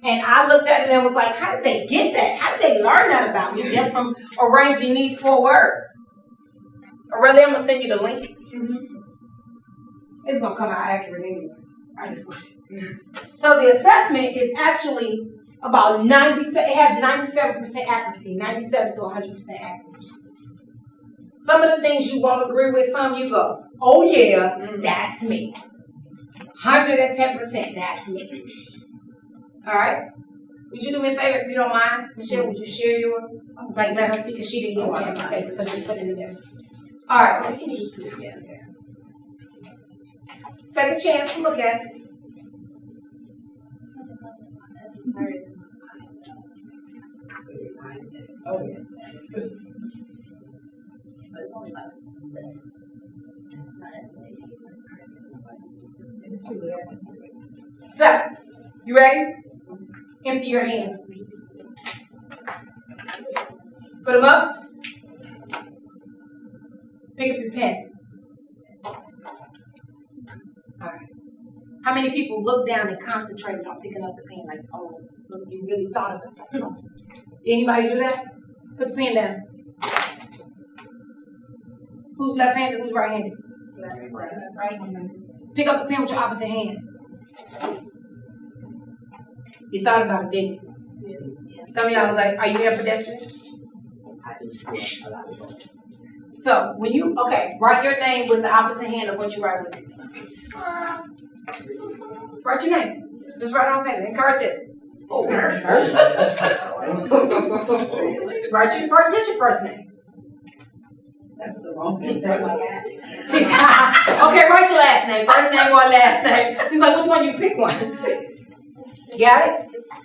and I looked at it and was like, how did they get that? How did they learn that about me just from arranging these 4 words? Aurelia, I'm going to send you the link. It's going to come out accurate anyway. I just wish. So the assessment is actually about 97%, it has 97% accuracy, 97 to 100% accuracy. Some of the things you won't agree with, some you go, oh yeah, that's me. 110%, that's me. All right? Would you do me a favor if you don't mind? Michelle, would you share yours? Like, let her see, because she didn't get a chance to take it, so just put it in there. All right. We can just put it down there. Take a chance to look at it. Oh, yeah. But it's only like 7. So, you ready? Empty your hands. Put them up. Pick up your pen. All right. How many people look down and concentrate on picking up the pen? Like, oh, look, you really thought about it. Anybody do that? Put the pen down. Who's left-handed? Who's right-handed? Right-handed. Pick up the pen with your opposite hand. You thought about it, didn't you? Some of y'all was like, are you ambidextrous? So, when you, write your name with the opposite hand of what you write with. Write your name. Just write it on paper. In cursive. Oh, write just your first name. That's the wrong thing. Okay, write your last name. First name or last name. She's like, which one you pick one? Got it?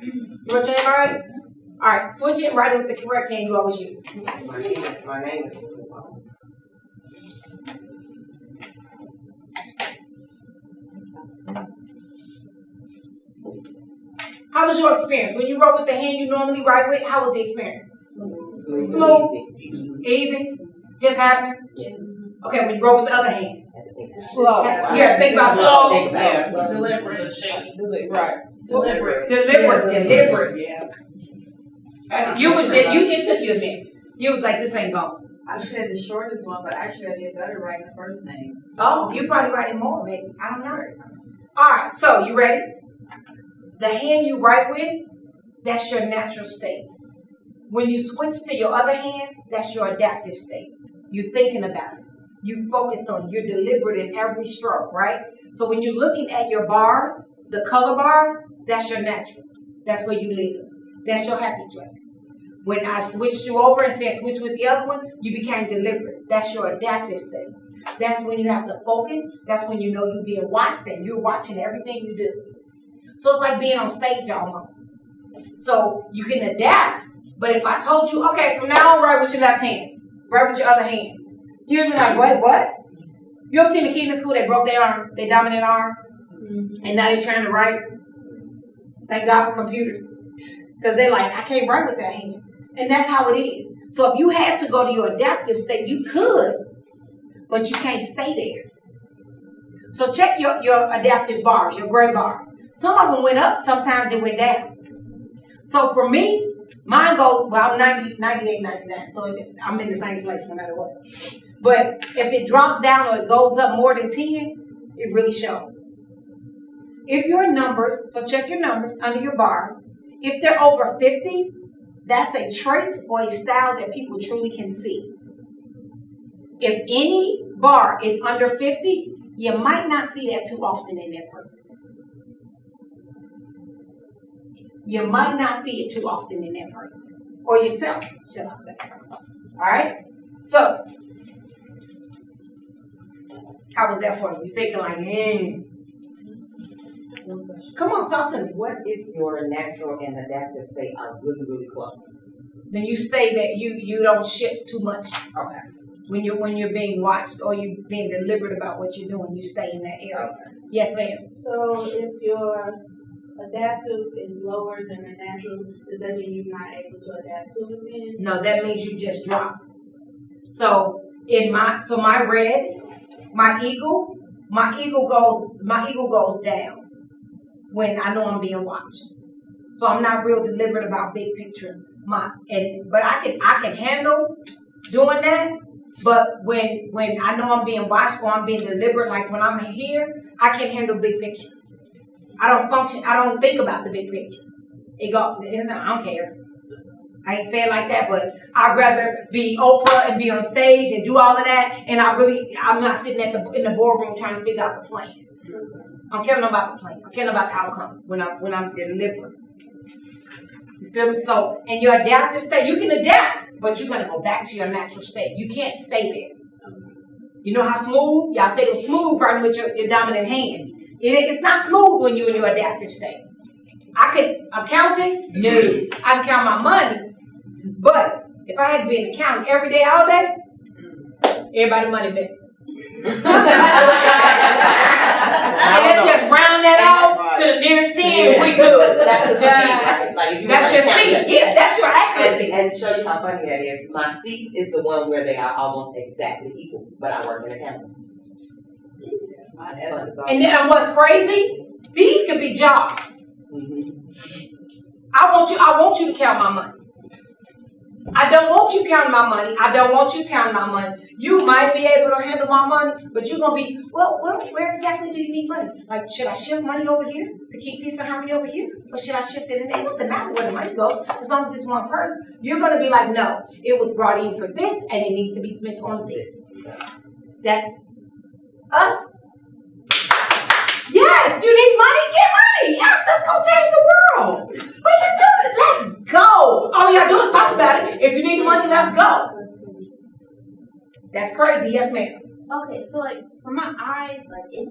You wrote your name all right? All right, switch it and write it with the correct hand you always use. My name is. How was your experience? When you wrote with the hand you normally write with, how was the experience? Smooth? Easy? Just happened? Yeah. Okay, when you wrote with the other hand? Slow. Yeah, think about slow. Deliberate. Right. Deliberate. Yeah. It took you a minute. You was like, this ain't going. I said the shortest one, but actually I did better writing the first name. Oh, you probably writing more, maybe. I don't know. All right, so you ready? The hand you write with, that's your natural state. When you switch to your other hand, that's your adaptive state. You're thinking about it. You focused on it. You're deliberate in every stroke, right? So when you're looking at your bars, the color bars, that's your natural. That's where you live. That's your happy place. When I switched you over and said switch with the other one, you became deliberate. That's your adaptive state. That's when you have to focus. That's when you know you're being watched and you're watching everything you do. So it's like being on stage almost. So you can adapt, but if I told you, okay, from now on, write with your left hand, write with your other hand, you'd be like, wait, what? You ever seen the kid in school, they broke their arm, their dominant arm, and now they're trying to write? Thank God for computers. Because they're like, I can't write with that hand. And that's how it is. So if you had to go to your adaptive state, you could, but you can't stay there. So check your adaptive bars, your gray bars. Some of them went up, sometimes it went down. So for me, mine goes, well, I'm 90, 98, 99, so I'm in the same place no matter what. But if it drops down or it goes up more than 10, it really shows. If your numbers, so check your numbers under your bars, if they're over 50, that's a trait or a style that people truly can see. If any bar is under 50, you might not see that too often in that person. You might not see it too often in that person. Or yourself, shall I say. All right? So, how was that for you? You thinking like, Come on, talk to me. What if your natural and adaptive state are really, really close? Then you stay there. You don't shift too much. Okay. When you're being watched or you're being deliberate about what you're doing, you stay in that area. Okay. Yes, ma'am. So if your adaptive is lower than the natural, does that mean you're not able to adapt to it then? No, that means you just drop. So my red, my eagle, my ego goes down when I know I'm being watched. So I'm not real deliberate about big picture. But I can handle doing that. But when I know I'm being watched or I'm being deliberate, like when I'm here, I can't handle big picture. I don't think about the big picture. I don't care. I ain't saying like that, but I'd rather be Oprah and be on stage and do all of that, and I'm not sitting in the boardroom trying to figure out the plan. I'm caring about the plan. I'm caring about the outcome when I'm deliberate. You feel me? So in your adaptive state, you can adapt, but you're gonna go back to your natural state. You can't stay there. You know how smooth? Y'all say it was smooth right with your dominant hand. It's not smooth when you're in your adaptive state. Accounting? No. I can count my money. But if I had to be in accounting every day, all day, everybody money missing. And let's just round that off to the nearest 10 and we good. That's the C, right? Like that's your C. Yes, that's your accuracy. And show you how funny that is. My C is the one where they are almost exactly equal, but I work in accounting. And then what's crazy? These could be jobs. Mm-hmm. I want you to count my money. I don't want you counting my money. I don't want you counting my money. You might be able to handle my money, but you're going to be, well, where exactly do you need money? Like, should I shift money over here to keep peace and harmony over here? Or should I shift it in there? It doesn't matter where the money goes, as long as it's one person. You're going to be like, no, it was brought in for this, and it needs to be spent on this. That's us. Yes, you need money? Get money. Yes, let's go change the world. We can do it. Let's go. All we gotta do is talk about it. If you need the money, let's go. That's crazy. Yes, ma'am. Okay, so like for my I, like it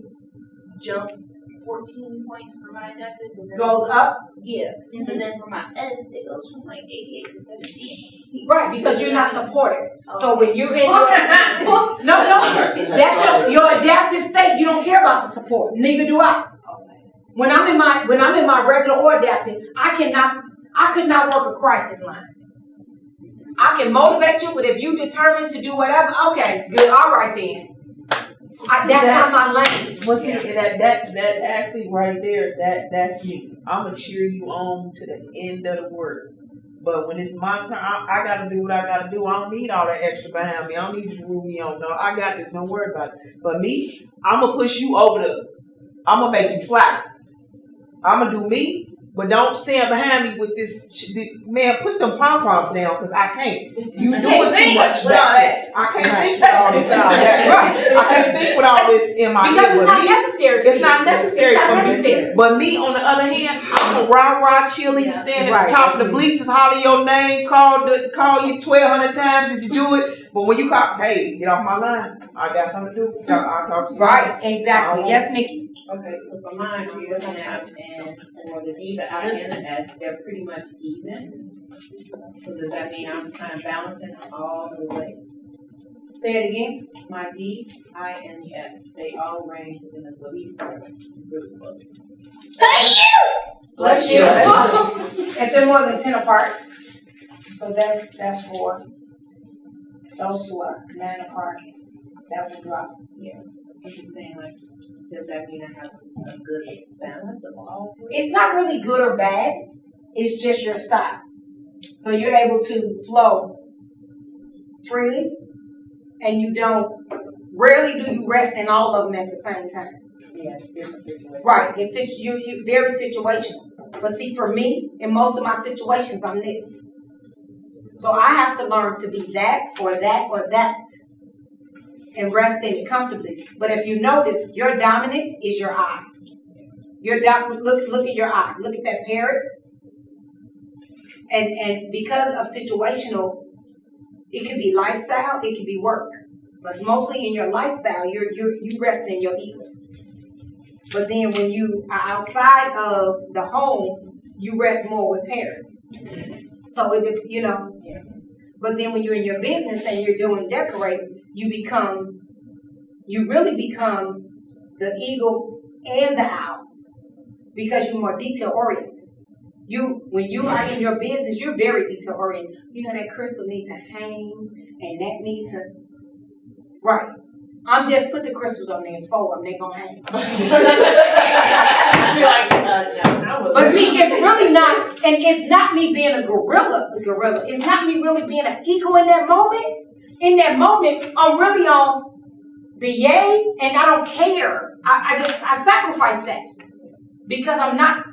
jumps 14 points for my adaptive. And then Goes up? Yeah. Mm-hmm. And then for my S, it goes from like 88 to 17. Right, because you're not supportive. Okay. So when you're in your that's your adaptive state. You don't care about the support. Neither do I. When I'm in my regular or adaptive, I could not work a crisis line. I can motivate you, but if you determined to do whatever, okay, good, all right then. That's not my lane. Well, see, that actually right there, that's me. I'm gonna cheer you on to the end of the work. But when it's my turn, I gotta do what I gotta do. I don't need all that extra behind me. I don't need you to rule me on. No, I got this. Don't worry about it. But me, I'm gonna push you over I'm gonna make you fly. I'm gonna do me. But don't stand behind me with this, man. Put them pom poms down, cause I can't. You doing too much back there. I can't think with all this. Right. I can't think with all this in my head. Because it's not necessary. It's not necessary for me. But me, on the other hand, I'm a rah chilly, stand at the top of the bleachers, holler your name, call you 1,200 times. Did you do it? But when you call, hey, get off my line. I got something to do. I'll talk to you. Right. Exactly. Yes, Nikki. Okay, so for mine, we're looking at, and for the D, the I, and the S, they're pretty much even. So does that mean I'm kind of balancing all the way? Say it again. My D, I, and the S, they all range within the belief really close. Bless you. If they're more than 10 apart. So that's 4. Those 2 are 9 apart. That will drop. Yeah. What you saying, like, does that mean I have a good balance of all 3? It's not really good or bad. It's just your style. So you're able to flow freely, and rarely do you rest in all of them at the same time. Yeah, it's different situations. Right. It's you very situational. But see, for me, in most of my situations, I'm this. So I have to learn to be that or that or that. And rest in it comfortably. But if you notice, your dominant is your eye. Look at your eye. Look at that parrot. And because of situational, it could be lifestyle, it could be work. But mostly in your lifestyle, you rest in your ego. But then when you are outside of the home, you rest more with parrot. So But then when you're in your business and you're doing decorating, you really become the eagle and the owl because you're more detail oriented. When you are in your business, you're very detail oriented. You know that crystal needs to hang and that needs to, right. I'm just put the crystals on there. It's 4 of them. They gonna hang. I feel like, no. But see, it's really not, and it's not me being a gorilla. It's not me really being an ego in that moment. In that moment, I'm really on the yay, and I don't care. I sacrifice that because I'm not.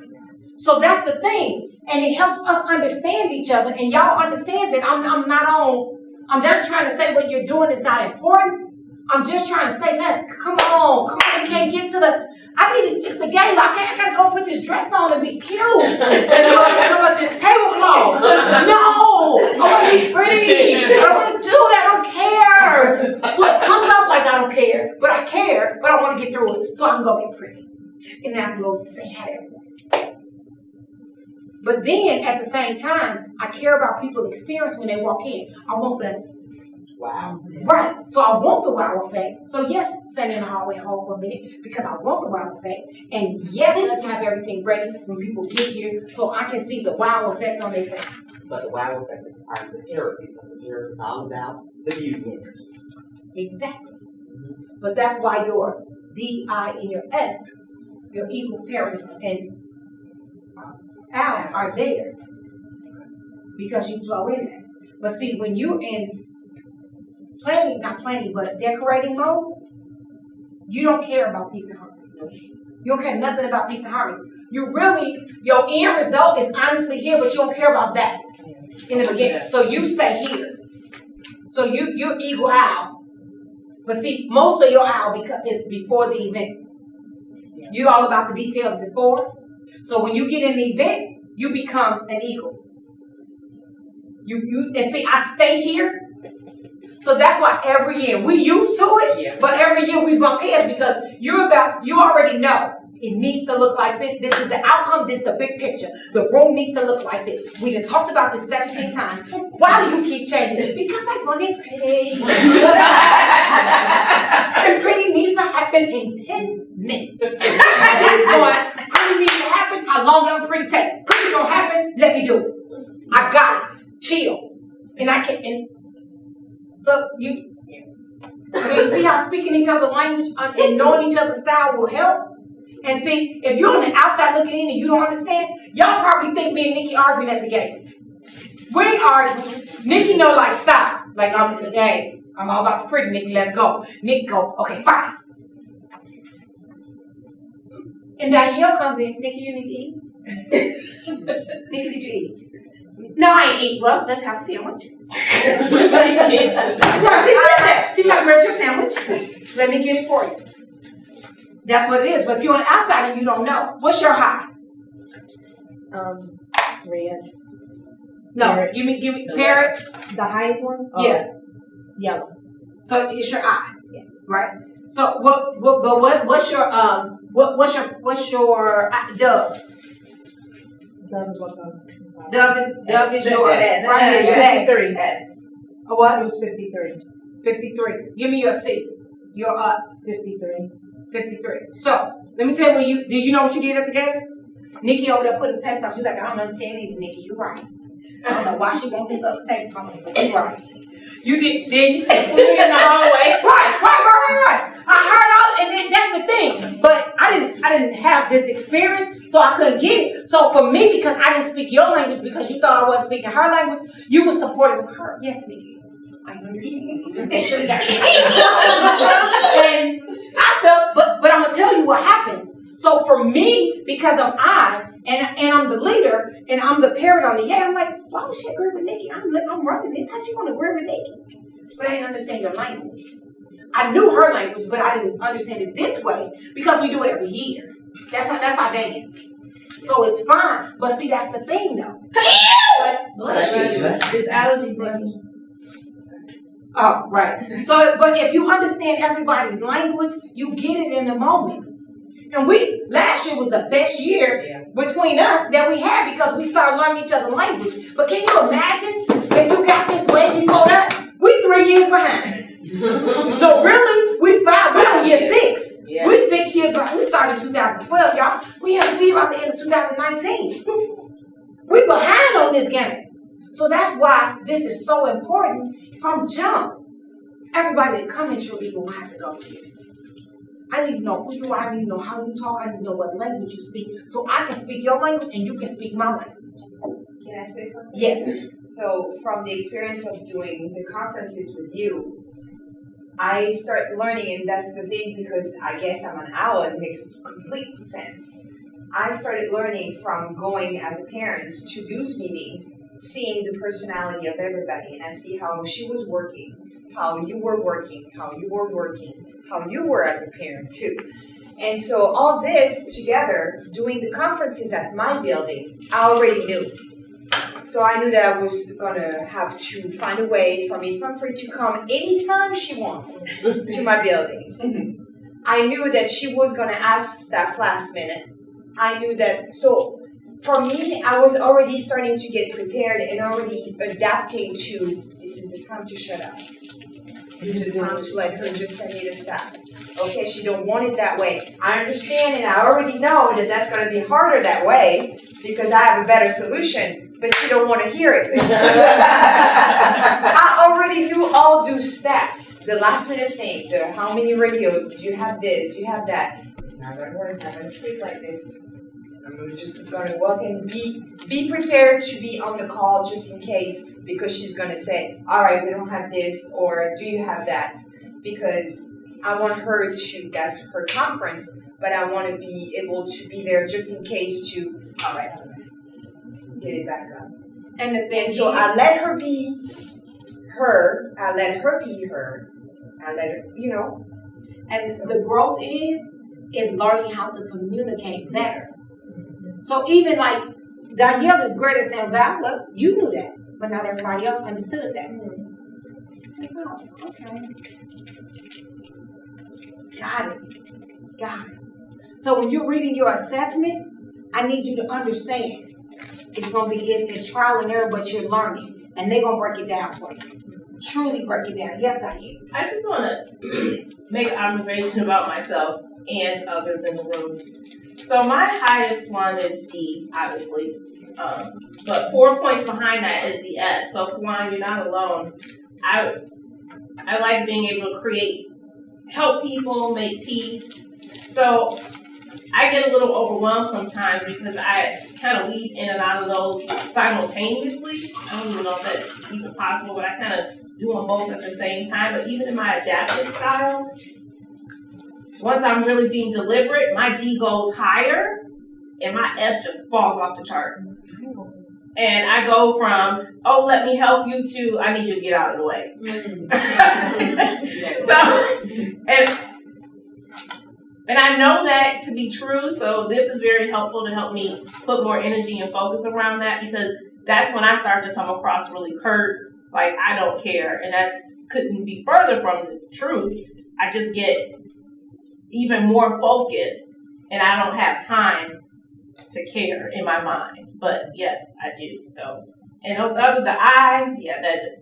So that's the thing, and it helps us understand each other, and y'all understand that I'm not trying to say what you're doing is not important. I'm just trying to say, come on, we can't get to it's the game. I gotta go put this dress on and be cute. And talk about this tablecloth. No, I want to be pretty. I don't want to do that. I don't care. So it comes out like I don't care, but I care, but I want to get through it. So I can go get pretty. And then I can go say hi to everyone. But then at the same time, I care about people's experience when they walk in. I want them. Wow. Right. So I want the wow effect. So yes, stand in the hallway and hold for a minute because I want the wow effect. And yes, let's have everything ready when people get here so I can see the wow effect on their face. But the wow effect is part of the pyramid because the pyramid is all about the beauty. Exactly. But that's why your D-I and your S, your equal pyramid and L are there. Because you flow in there. But see, when you're in not planning, but decorating mode, you don't care about peace and harmony. You don't care nothing about peace and harmony. You really, your end result is honestly here, but you don't care about that in the beginning. So you stay here. So you're ego owl. But see, most of your owl is before the event. You're all about the details before. So when you get in the event, you become an eagle. And see, I stay here. So that's why every year we used to it, but every year we bump heads because you already know it needs to look like this. This is the outcome. This is the big picture. The room needs to look like this. We done talked about this 17 times. Why do you keep changing it? Because I want it pretty. And pretty needs to happen in 10 minutes. She's going, pretty needs to happen. How long ever pretty take? Pretty gonna happen. Let me do it. I got it. Chill. And I can. So you see how speaking each other's language and knowing each other's style will help? And see, if you're on the outside looking in and you don't understand, y'all probably think me and Nikki arguing at the gate. We ain't arguing. Nikki know like stop. Like I'm all about the pretty, Nikki, let's go. Nikki go, okay, fine. And Danielle comes in, Nikki, you need to eat? Nikki, did you eat? No, I ain't eat. Well, let's have a sandwich. Girl, she did that. She like, where's your sandwich? Let me get it for you. That's what it is. But if you're on the outside and you don't know, what's your high? Red. No, Parrot. give me parrot. The highest one? Yeah. Yellow. So it's your eye. Yeah. Right? So what's your dove? Dove is what color? Dove is your S. right here. S. 53. S. A what? It was 53. 53. Give me your C. Your 53. 53. So let me tell you do you know what you did at the game? Nikki over there putting the tape on. She's like, I don't understand either, Nikki. You're right. I don't know why she wants this other tape on me, but you're right. You did, then you put me in the hallway. Right. I heard all, and then that's the thing. But I didn't have this experience, so I couldn't get it. So for me, because I didn't speak your language, because you thought I wasn't speaking her language, you were supportive of her. Yes, Nikki. I understand. They should have got you. And I felt, but I'm gonna tell you what happens. So for me, because I'm and I'm the leader, and I'm the parent on the I'm like, why would she agree with Nikki? I'm running this. How's she gonna agree with Nikki? But I didn't understand your language. I knew her language, but I didn't understand it this way because we do it every year. That's our dance. So it's fine. But see, that's the thing though. Bless you. It's allergies, Nikki. Oh, right. So, but if you understand everybody's language, you get it in the moment. And last year was the best year between us that we had because we started learning each other's language. But can you imagine if you got this way before that? We 3 years behind. No, really? We're in year 6. Yeah. We're 6 years behind. We started in 2012, y'all. We about the end of 2019. We're behind on this game. So that's why this is so important from jump. Everybody that come in True Eagle will have to go through this. I need to know who you are. I need to know how you talk. I need to know what language you speak, so I can speak your language and you can speak my language. Can I say something? Yes. So from the experience of doing the conferences with you, I start learning, and that's the thing, because I guess I'm an owl, it makes complete sense. I started learning from going as a parent to those meetings, seeing the personality of everybody, and I see how she was working, how you were working, how you were working, how you were as a parent too. And so all this together, doing the conferences at my building, I already knew. So I knew that I was gonna have to find a way for Miss Humphrey to come anytime she wants to my building. I knew that she was gonna ask staff last minute. I knew that, so for me, I was already starting to get prepared and already adapting to, this is the time to shut up. This is the time to let her just send me the stuff. Okay, she don't want it that way. I understand, and I already know that that's going to be harder that way because I have a better solution, but she don't want to hear it. I already knew all those steps. The last minute thing, the how many radios, do you have this, do you have that? It's not going to work, it's not going to speak like this. I'm just going to walk and be prepared to be on the call just in case, because she's going to say, all right, we don't have this, or do you have that? Because I want her to, that's her conference, but I want to be able to be there just in case to, all right, get it back up. And so I let her be her, I let her be her, I let her, you know. And the growth is learning how to communicate better. So even like Danielle is great at saying, Val, look, you knew that, but not everybody else understood that. Like, oh, okay. Got it. So when you're reading your assessment, I need you to understand it's going to be, it's trial and error, but you're learning. And they're going to break it down for you. Truly break it down. Yes, I am. I just want to make an observation about myself and others in the room. So my highest one is D, obviously. But 4 points behind that is the S. So Kwan, you're not alone. I like being able to help people, make peace. So I get a little overwhelmed sometimes because I kind of weave in and out of those simultaneously. I don't even know if that's even possible, but I kind of do them both at the same time. But even in my adaptive style, once I'm really being deliberate, my D goes higher and my S just falls off the chart. And I go from, oh, let me help you, to, I need you to get out of the way. And I know that to be true, so this is very helpful to help me put more energy and focus around that, because that's when I start to come across really curt, like I don't care. And that couldn't be further from the truth. I just get even more focused and I don't have time to care in my mind. But yes, I do. So, and those other, the I, yeah, that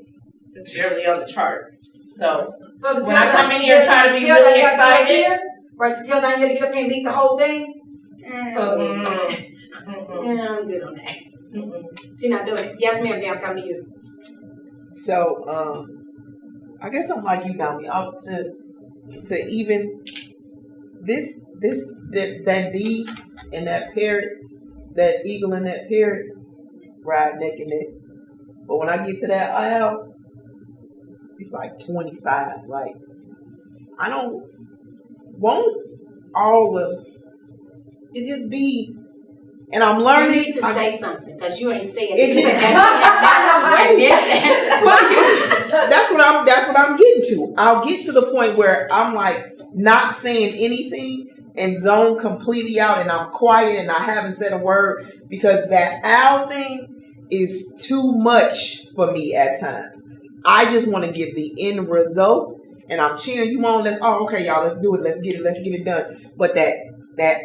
is barely on the chart. So when I come in here and try to be really excited, right, to tell Danielle to get up here and leak the whole thing. So Yeah, I'm good on that. She's not doing it. Yes, ma'am, I'm coming to you. So, I guess I'm like you, Dami, up to even that bee and that parrot, that eagle and that parrot ride neck and neck. But when I get to that owl, it's like 25. Like, I don't want all of it, just be, and I'm learning. You need to say something, because you ain't saying it. That's what I'm getting to. I'll get to the point where I'm like not saying anything and zone completely out, and I'm quiet and I haven't said a word, because that owl thing is too much for me at times. I just want to get the end result, and I'm cheering you on. Okay, y'all, let's do it. Let's get it done. But that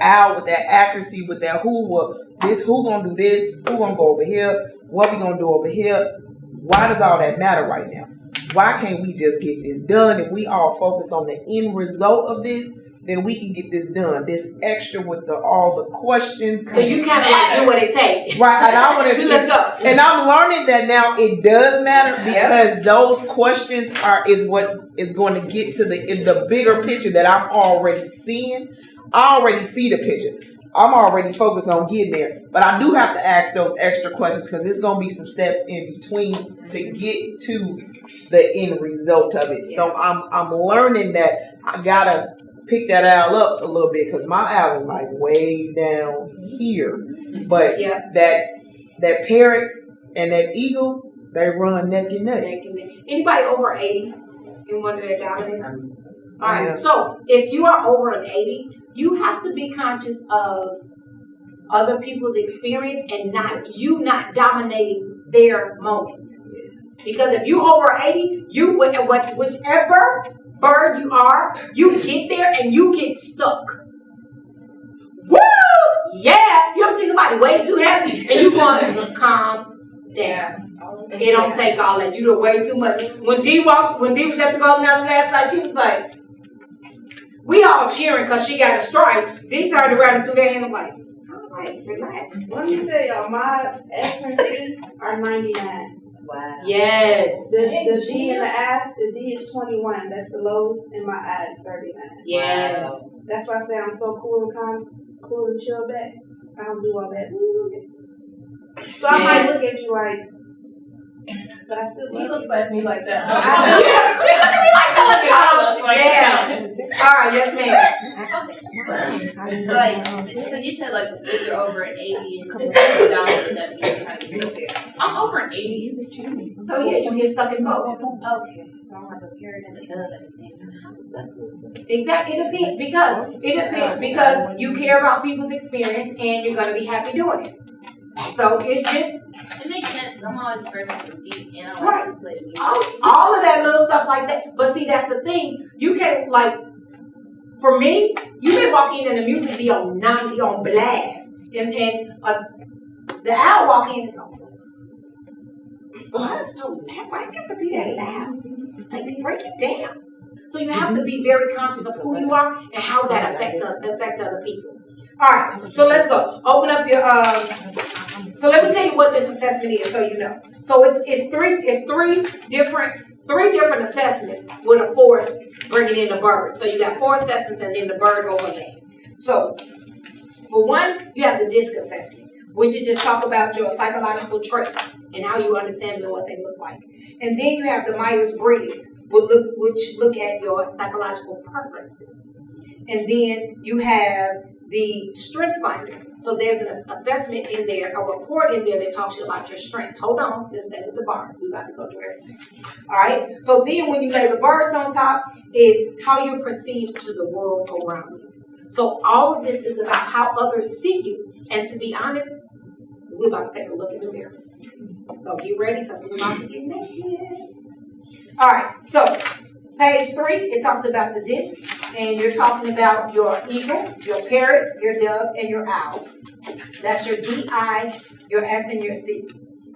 owl with that accuracy, with that who gonna do this, who gonna go over here, what we gonna do over here, why does all that matter right now? Why can't we just get this done? If we all focus on the end result of this, then we can get this done. This extra with all the questions. So you kind of like do what it takes. Right, and I want to. Let's go. And I'm learning that now it does matter because those questions is what is going to get to the bigger picture that I'm already seeing. I already see the picture. I'm already focused on getting there, but I do have to ask those extra questions because there's going to be some steps in between to get to the end result of it. So I'm learning that I gotta pick that owl up a little bit because my owl is like way down here, but that parrot and that eagle, they run neck and neck. Anybody over 80 in one of their dominants? All right, so if you are over an 80, you have to be conscious of other people's experience and not dominating their moments. Because if you over 80, whichever bird you are, you get there and you get stuck. Woo! Yeah! You ever see somebody way too happy and you want to calm down? It don't take all that. You do way too much. When Dee was at the bowling alley last night, she was like, we all cheering because she got a strike. Dee turned around and threw their hand. I'm like, all right, relax. Let me tell y'all, my S and D are 99. Wow. Yes. The D in the I, the D is 21. That's the lowest, and my I is 39. Yes. Wow. That's why I say I'm so cool and chill back. I don't do all that. So I might look at you like, but I still She looks like me like that. She look at me like that. Yeah. All right, yes, ma'am. Like, because you said, like, if you're over an 80 and you're down with that means you're kind of get stuck there. I'm over an 80. So, yeah, you get stuck in both. Okay. So I'm like a parrot and a dove at the same time. Exactly. It depends because you care about people's experience and you're going to be happy doing it. So it's just. It makes sense because I'm always the first one to speak and I like to play the music. All of that little stuff like that. But see, that's the thing. You can't, like, for me, you may walk in and the music be on 90 on blast. And the owl walk in and go, why I got to be that loud? Like, break it down. So you have to be very conscious of who you are and how that affects other people. All right, so let's go. Open up your. So let me tell you what this assessment is, so you know. So it's three different assessments with a fourth bringing in the bird. So you got 4 assessments and then the bird overlay. So for one, you have the DISC assessment, which is just talk about your psychological traits and how you understand them and what they look like. And then you have the Myers-Briggs, which look at your psychological preferences. And then you have the strength finders. So there's an assessment in there, a report in there that talks to you about your strengths. Hold on, let's stay with the bars. We're about to go through everything. All right. So then when you lay the birds on top, it's how you're perceived to the world around you. So all of this is about how others see you. And to be honest, we're about to take a look in the mirror. So get ready because we're about to get naked. All right. So page 3, it talks about the disc. And you're talking about your eagle, your parrot, your dove, and your owl. That's your D-I, your S, and your C.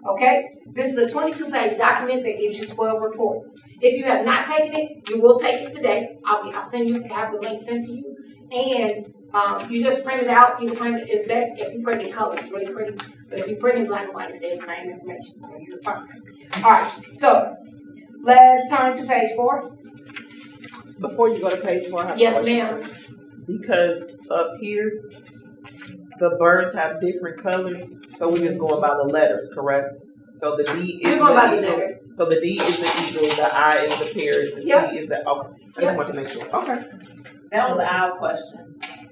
Okay? This is a 22-page document that gives you 12 reports. If you have not taken it, you will take it today. I'll send you, have the link sent to you. And you just print it out. You can print it. It's best if you print it in color. It's really pretty. But if you print it in black and white, it says the same information. So you're fine. All right. So let's turn to page 4. Before you go to page 4, I have yes, ma'am. Because up here, the birds have different colors, so we're just going by the letters, correct? So the D is the eagle. So the D is the eagle, the I is the parrot, the C is the okay. I just want to make sure. Okay. That was an owl question.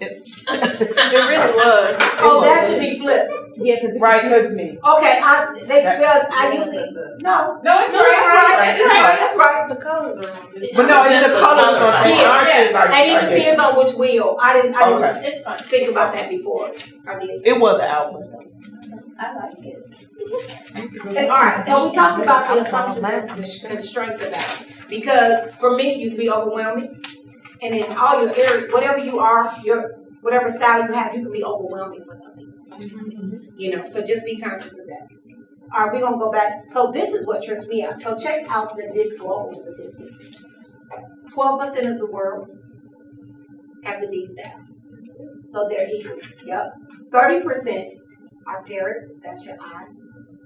It really was. Oh, that should be flipped. Yeah, because me. Okay, they spelled. I usually no. It's right. That's right. The colors are on this. But no, it's the colors on yeah. And it depends on which wheel. I didn't It's fine. think about that before. I did. It was an owl. I like it. All right, so we talked about the assumptions and constraints about it. Because for me, you'd be overwhelming. And in all your areas, whatever you are, whatever style you have, you can be overwhelming for some people. You know, so just be conscious of that. All right, we're going to go back. So this is what tripped me out. So check out this global statistics. 12% of the world have the D staff. So they're equals. Yep. 30% are parrots. That's your I.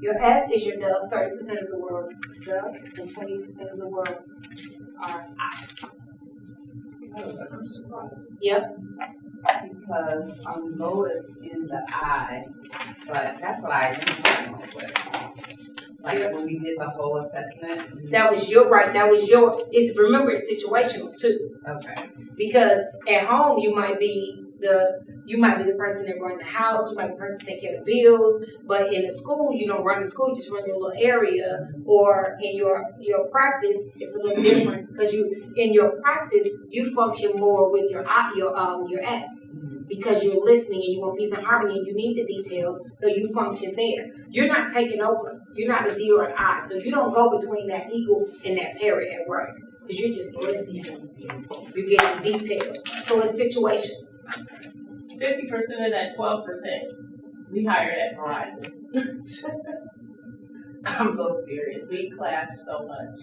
Your S is your dove. 30% of the world dove, and 20% of the world are I's. I'm surprised. Yep. Because I'm lowest in the I, but that's what I use with. Like when we did the whole assessment. That was your right. That was your. It's remember it's situational too. Okay. Because at home you might be the person that run the house, you might be the person that take care of the bills, but in the school you don't run the school, you just run your little area, or in your practice it's a little different because in your practice you function more with your S because you're listening and you want peace and harmony and you need the details, so you function there. You're not taking over. You're not a D or an I, so you don't go between that eagle and that parrot at work because you're just listening. You're getting details, so it's situational. 50% of that 12%, we hired at Verizon. I'm so serious. We clash so much.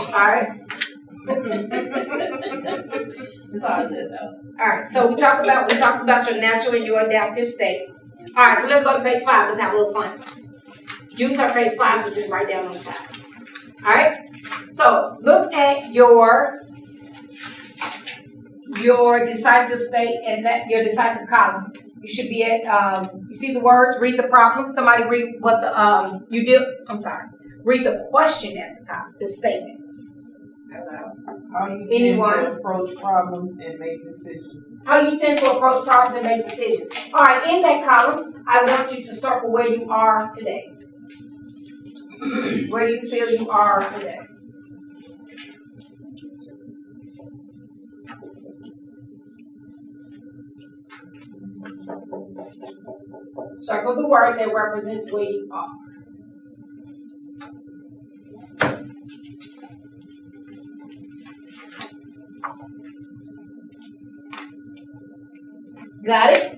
All right. It's all good though. All right. So we talked about your natural and your adaptive state. All right. So let's go to page 5. Let's have a little fun. Use her page 5, which is right down on the side. All right. So look at your decisive state and your decisive column. You should be at, you see the words, read the problem. Somebody read what the, you did, I'm sorry. Read the question at the top, the statement. How do you tend to approach problems and make decisions? How you tend to approach problems and make decisions. All right, in that column, I want you to circle where you are today. Where do you feel you are today? Circle the word that represents where you are. Got it?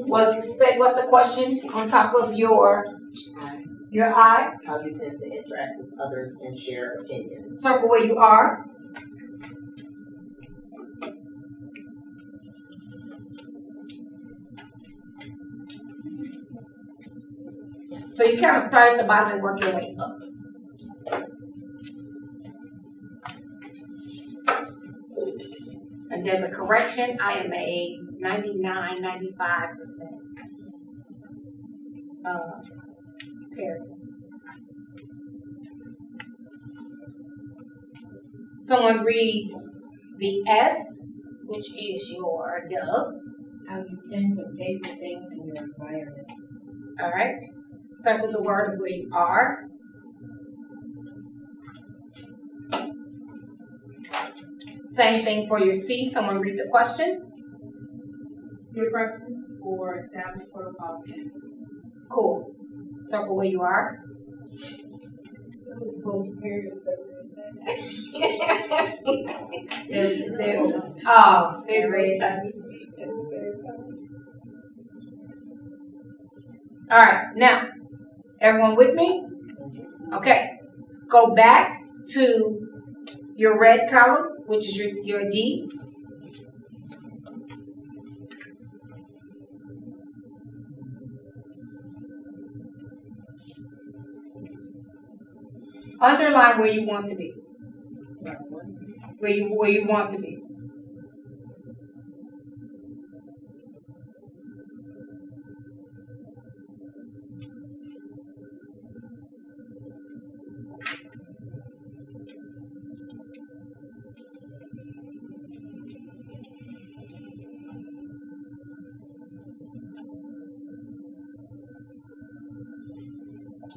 What's the question on top of your I? How you tend to interact with others and share opinions. Circle where you are. So you kind of start at the bottom and work your way up. And there's a correction. I am a 95% parrot. Someone read the S, which is your dove. How you tend to face things in your environment. All right. Start with the word of where you are. Same thing for your C. Someone read the question. Your preference for established protocol standards. Cool. Circle where you are. Both parents that Oh, they read Chinese. All right. Now, everyone with me? Okay. Go back to your red column, which is your D. Underline where you want to be. Where you want to be.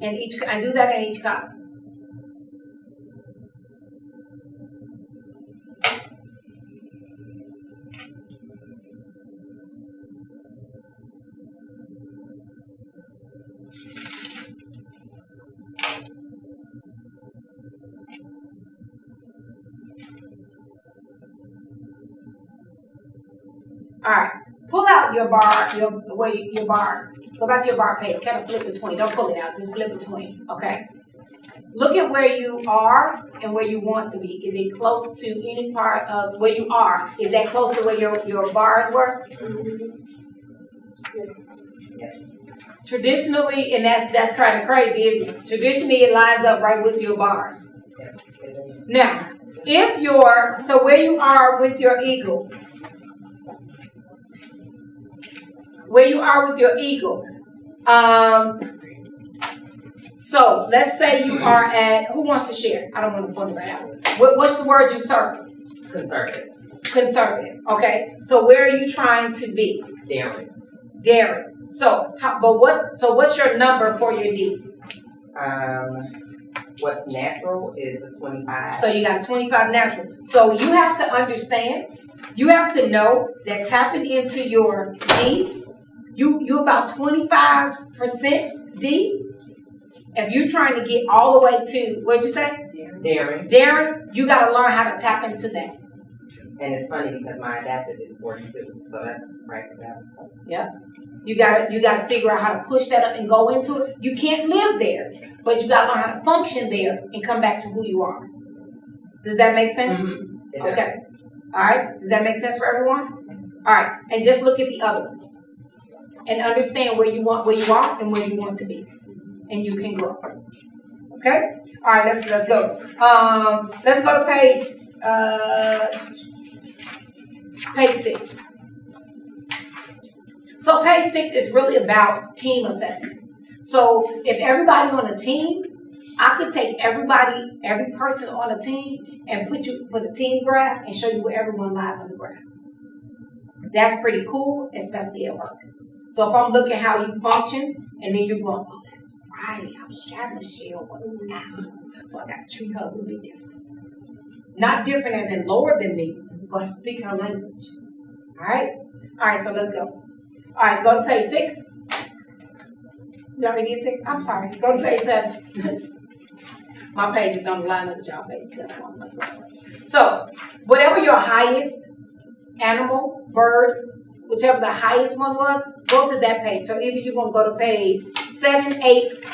And do that in each column. All right. Pull out your bar, your bars. Go back to your bar page. Kind of flip between. Don't pull it out. Just flip between. Okay. look at where you are and where you want to be. Is it close to any part of where you are? Is that close to where your bars were? Traditionally, and that's kind of crazy, isn't it? Traditionally, it lines up right with your bars. Now, so where you are with your eagle, so let's say you are at, who wants to share? I don't want to pull it out. What's the word you circle? Conservative. Conservative. Okay. So where are you trying to be? Daring. So, what's your number for your D's? What's natural is a 25. So you got a 25 natural. So you have to understand, you have to know that tapping into your D, you about 25% D. If you're trying to get all the way to, what'd you say? Daring, you got to learn how to tap into that. And it's funny because my adaptive is 42, so that's right for that. Yeah. You gotta figure out how to push that up and go into it. You can't live there, but you gotta learn how to function there and come back to who you are. Does that make sense? Mm-hmm. Okay. All right. Does that make sense for everyone? All right. And just look at the other ones and understand where you are and where you want to be, and you can grow. Okay. All right. Let's go. Let's go to page 6. So page 6 is really about team assessments. So if everybody on a team, I could take every person on a team and put a team graph and show you where everyone lies on the graph. That's pretty cool, especially at work. So if I'm looking how you function, and then you're going, oh, that's right, I forgot Michelle was out. So I got to treat her a little bit different. Not different as in lower than me, but speak her language. All right? All right, so let's go. All right, go to page 6. You already did 6? I'm sorry. Go to page 7. My page is don't line up with y'all pages. That's why I'm like, so, whatever your highest animal, bird, whichever the highest one was, go to that page. So either you're going to go to page 7, 8,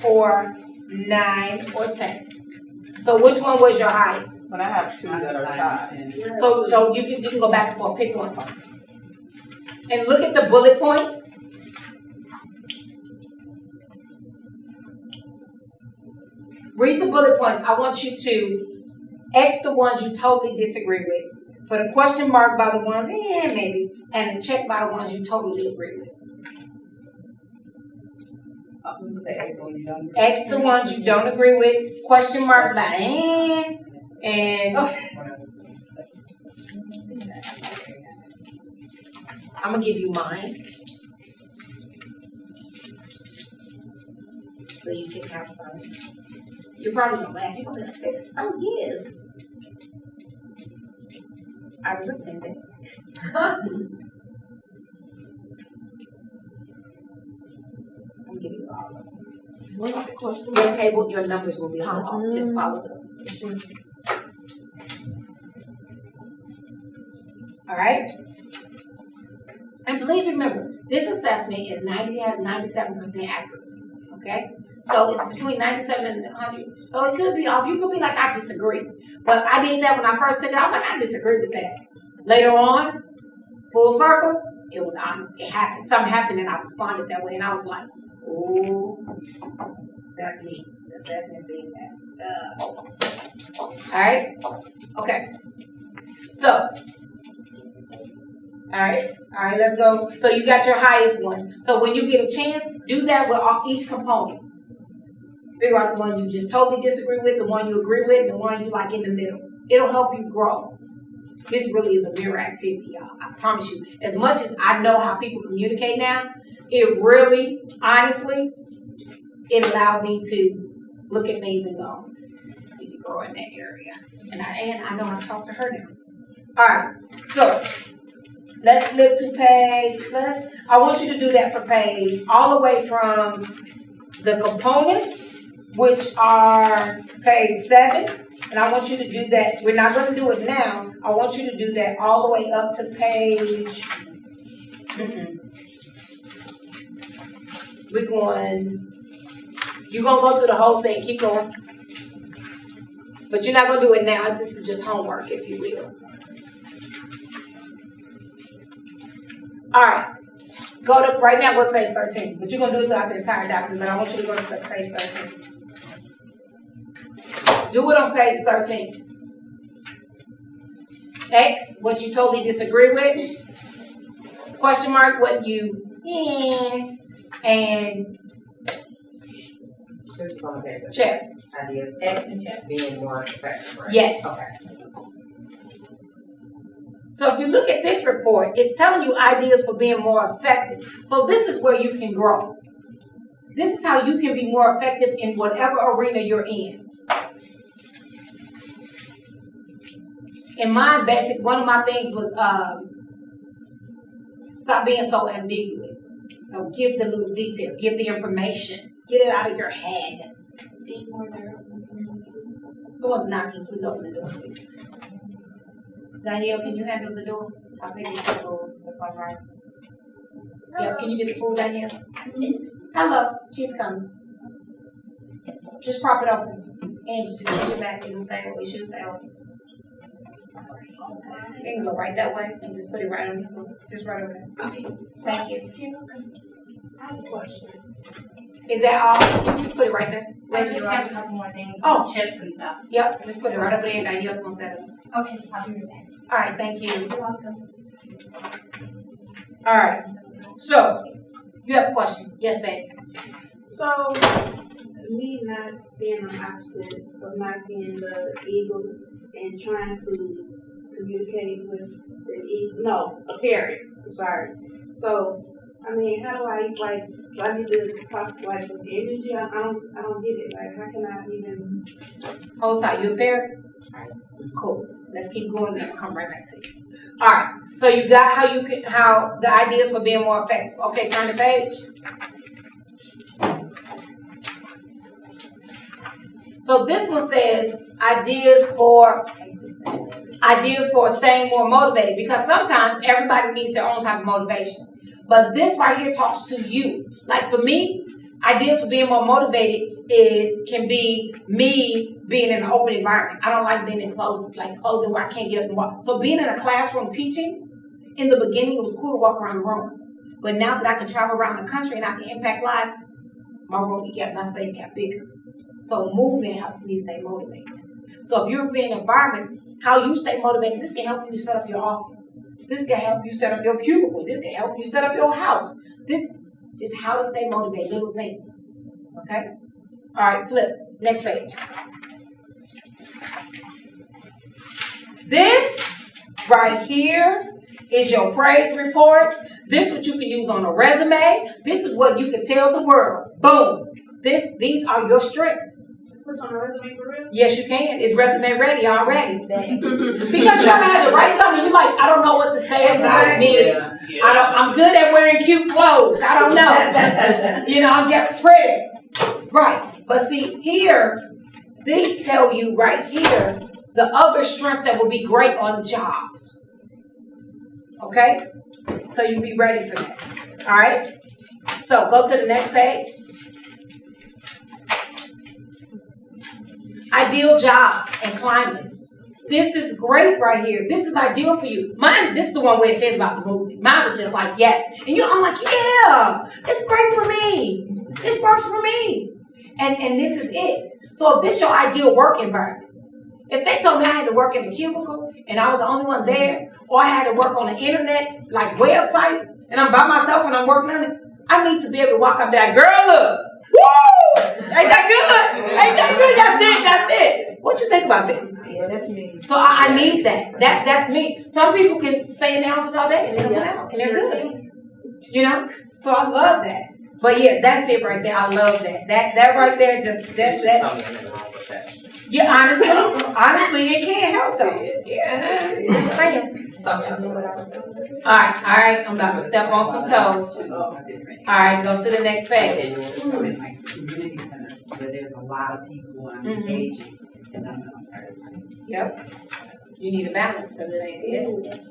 or 9, or 10. So which one was your highest? But I have 2 that are tied. So you can go back and forth, pick one. And look at the bullet points. Read the bullet points. I want you to X the ones you totally disagree with. Put a question mark by the ones, maybe, and a check by the ones you totally agree with. X the ones you don't agree with. Question mark by and I'm gonna give you mine, so you can have fun. You're probably gonna laugh. You're gonna be like, "This is so good." I was offended. I'm giving you all of them. What's the question? Your table, your numbers will be off. Just follow them. All right. And please remember, this assessment is 97% accuracy. Okay? So it's between 97 and 100. So it could be off. You could be like, I disagree. But I did that when I first took it. I was like, I disagree with that. Later on, full circle, it was honest. It happened. Something happened and I responded that way. And I was like, ooh, that's me. The assessment said that. All right? Okay. So, all right, let's go. So you got your highest one. So when you get a chance, do that with each component. Figure out the one you just totally disagree with, the one you agree with, and the one you like in the middle. It'll help you grow. This really is a mirror activity, y'all. I promise you. As much as I know how people communicate now, it really, honestly, it allowed me to look at things and go, need to grow in that area. And I know how to talk to her now. All right, so let's flip to page, I want you to do that for page, all the way from the components, which are page 7. And I want you to do that. We're not going to do it now. I want you to do that all the way up to page. We're going, you're going to go through the whole thing. Keep going. But you're not gonna do it now. This is just homework, if you will. All right. Go to right now. Go to page 13. But you're gonna do it throughout the entire document. But I want you to go to page 13. Do it on page 13. X, what you totally disagree with. Question mark, what you and This is on the page. check. Ideas X and check. Being more effective, right? Yes. Okay. So if you look at this report, it's telling you ideas for being more effective. So this is where you can grow. This is how you can be more effective in whatever arena you're in. In my basic, one of my things was stop being so ambiguous. So give the little details, give the information, get it out of your head. Be more durable. Someone's knocking, please open the door. Danielle, can you handle the door? I think it's the door, if I'm right. Yeah, can you get the food, Danielle? Hello, she's coming. Just prop it open. Angie, just push it back. It'll stay on. It should stay on. You can go right that way and just put it right on the floor. Just right over there. Okay. Thank you. I have a question. Is that all? Just put it right there. I just have a couple more things. Oh. Chips and stuff. Yep, just put it right over there. Danielle's gonna set it. Okay, I'll be right back. All right, thank you. You're welcome. All right. So, you have a question? Yes, babe. So, me not being an opposite of not being the eagle and trying to communicate with the eagle, no, a parent, I'm sorry. So, I mean, how do I, like, do I need to talk, like, with energy? I don't get it. Like, how can I even... Hold side, you a parent? All right, cool. Let's keep going, then I'll come right back to you. All right, so you got how the ideas for being more effective. Okay, turn the page. So this one says ideas for staying more motivated, because sometimes everybody needs their own type of motivation. But this right here talks to you. Like for me, ideas for being more motivated can be me being in an open environment. I don't like being in closing where I can't get up and walk. So being in a classroom teaching, in the beginning it was cool to walk around the room. But now that I can travel around the country and I can impact lives, my space got bigger. So movement helps me stay motivated. So if you're in an environment, how you stay motivated, this can help you set up your office. This can help you set up your cubicle. This can help you set up your house. This is how to stay motivated, little things. Okay? All right, flip. Next page. This right here is your praise report. This is what you can use on a resume. This is what you can tell the world. Boom. These are your strengths. Put on a resume for real? Yes, you can. It's resume ready already. Because you ever had to write something, you're like, I don't know what to say about me. I'm good at wearing cute clothes. I don't know. I'm just pretty. Right. But see, here, these tell you right here the other strengths that will be great on jobs. Okay? So you be ready for that. All right? So go to the next page. Ideal jobs and climates. This is great right here. This is ideal for you. Mine, this is the one where it says about the movie. Mine was just like, yes. And I'm like, yeah, it's great for me. This works for me. And this is it. So if this is your ideal work environment, if they told me I had to work in a cubicle and I was the only one there, or I had to work on an internet, like website, and I'm by myself and I'm working on it, I need to be able to walk up there, girl, look. Woo! Ain't that good? Ain't that good? That's it. What you think about this? Yeah, that's me. So I need that. That's me. Some people can stay in the office all day and they don't go out and they're good. So I love that. But yeah, that's it right there. I love that. That right there just that. Yeah, honestly, it can't help though. Yeah, just saying. All right. I'm about to step on some toes. All right, go to the next page. Like community center where there's a lot of people and I'm engaging. Yep. You need a balance because it ain't it.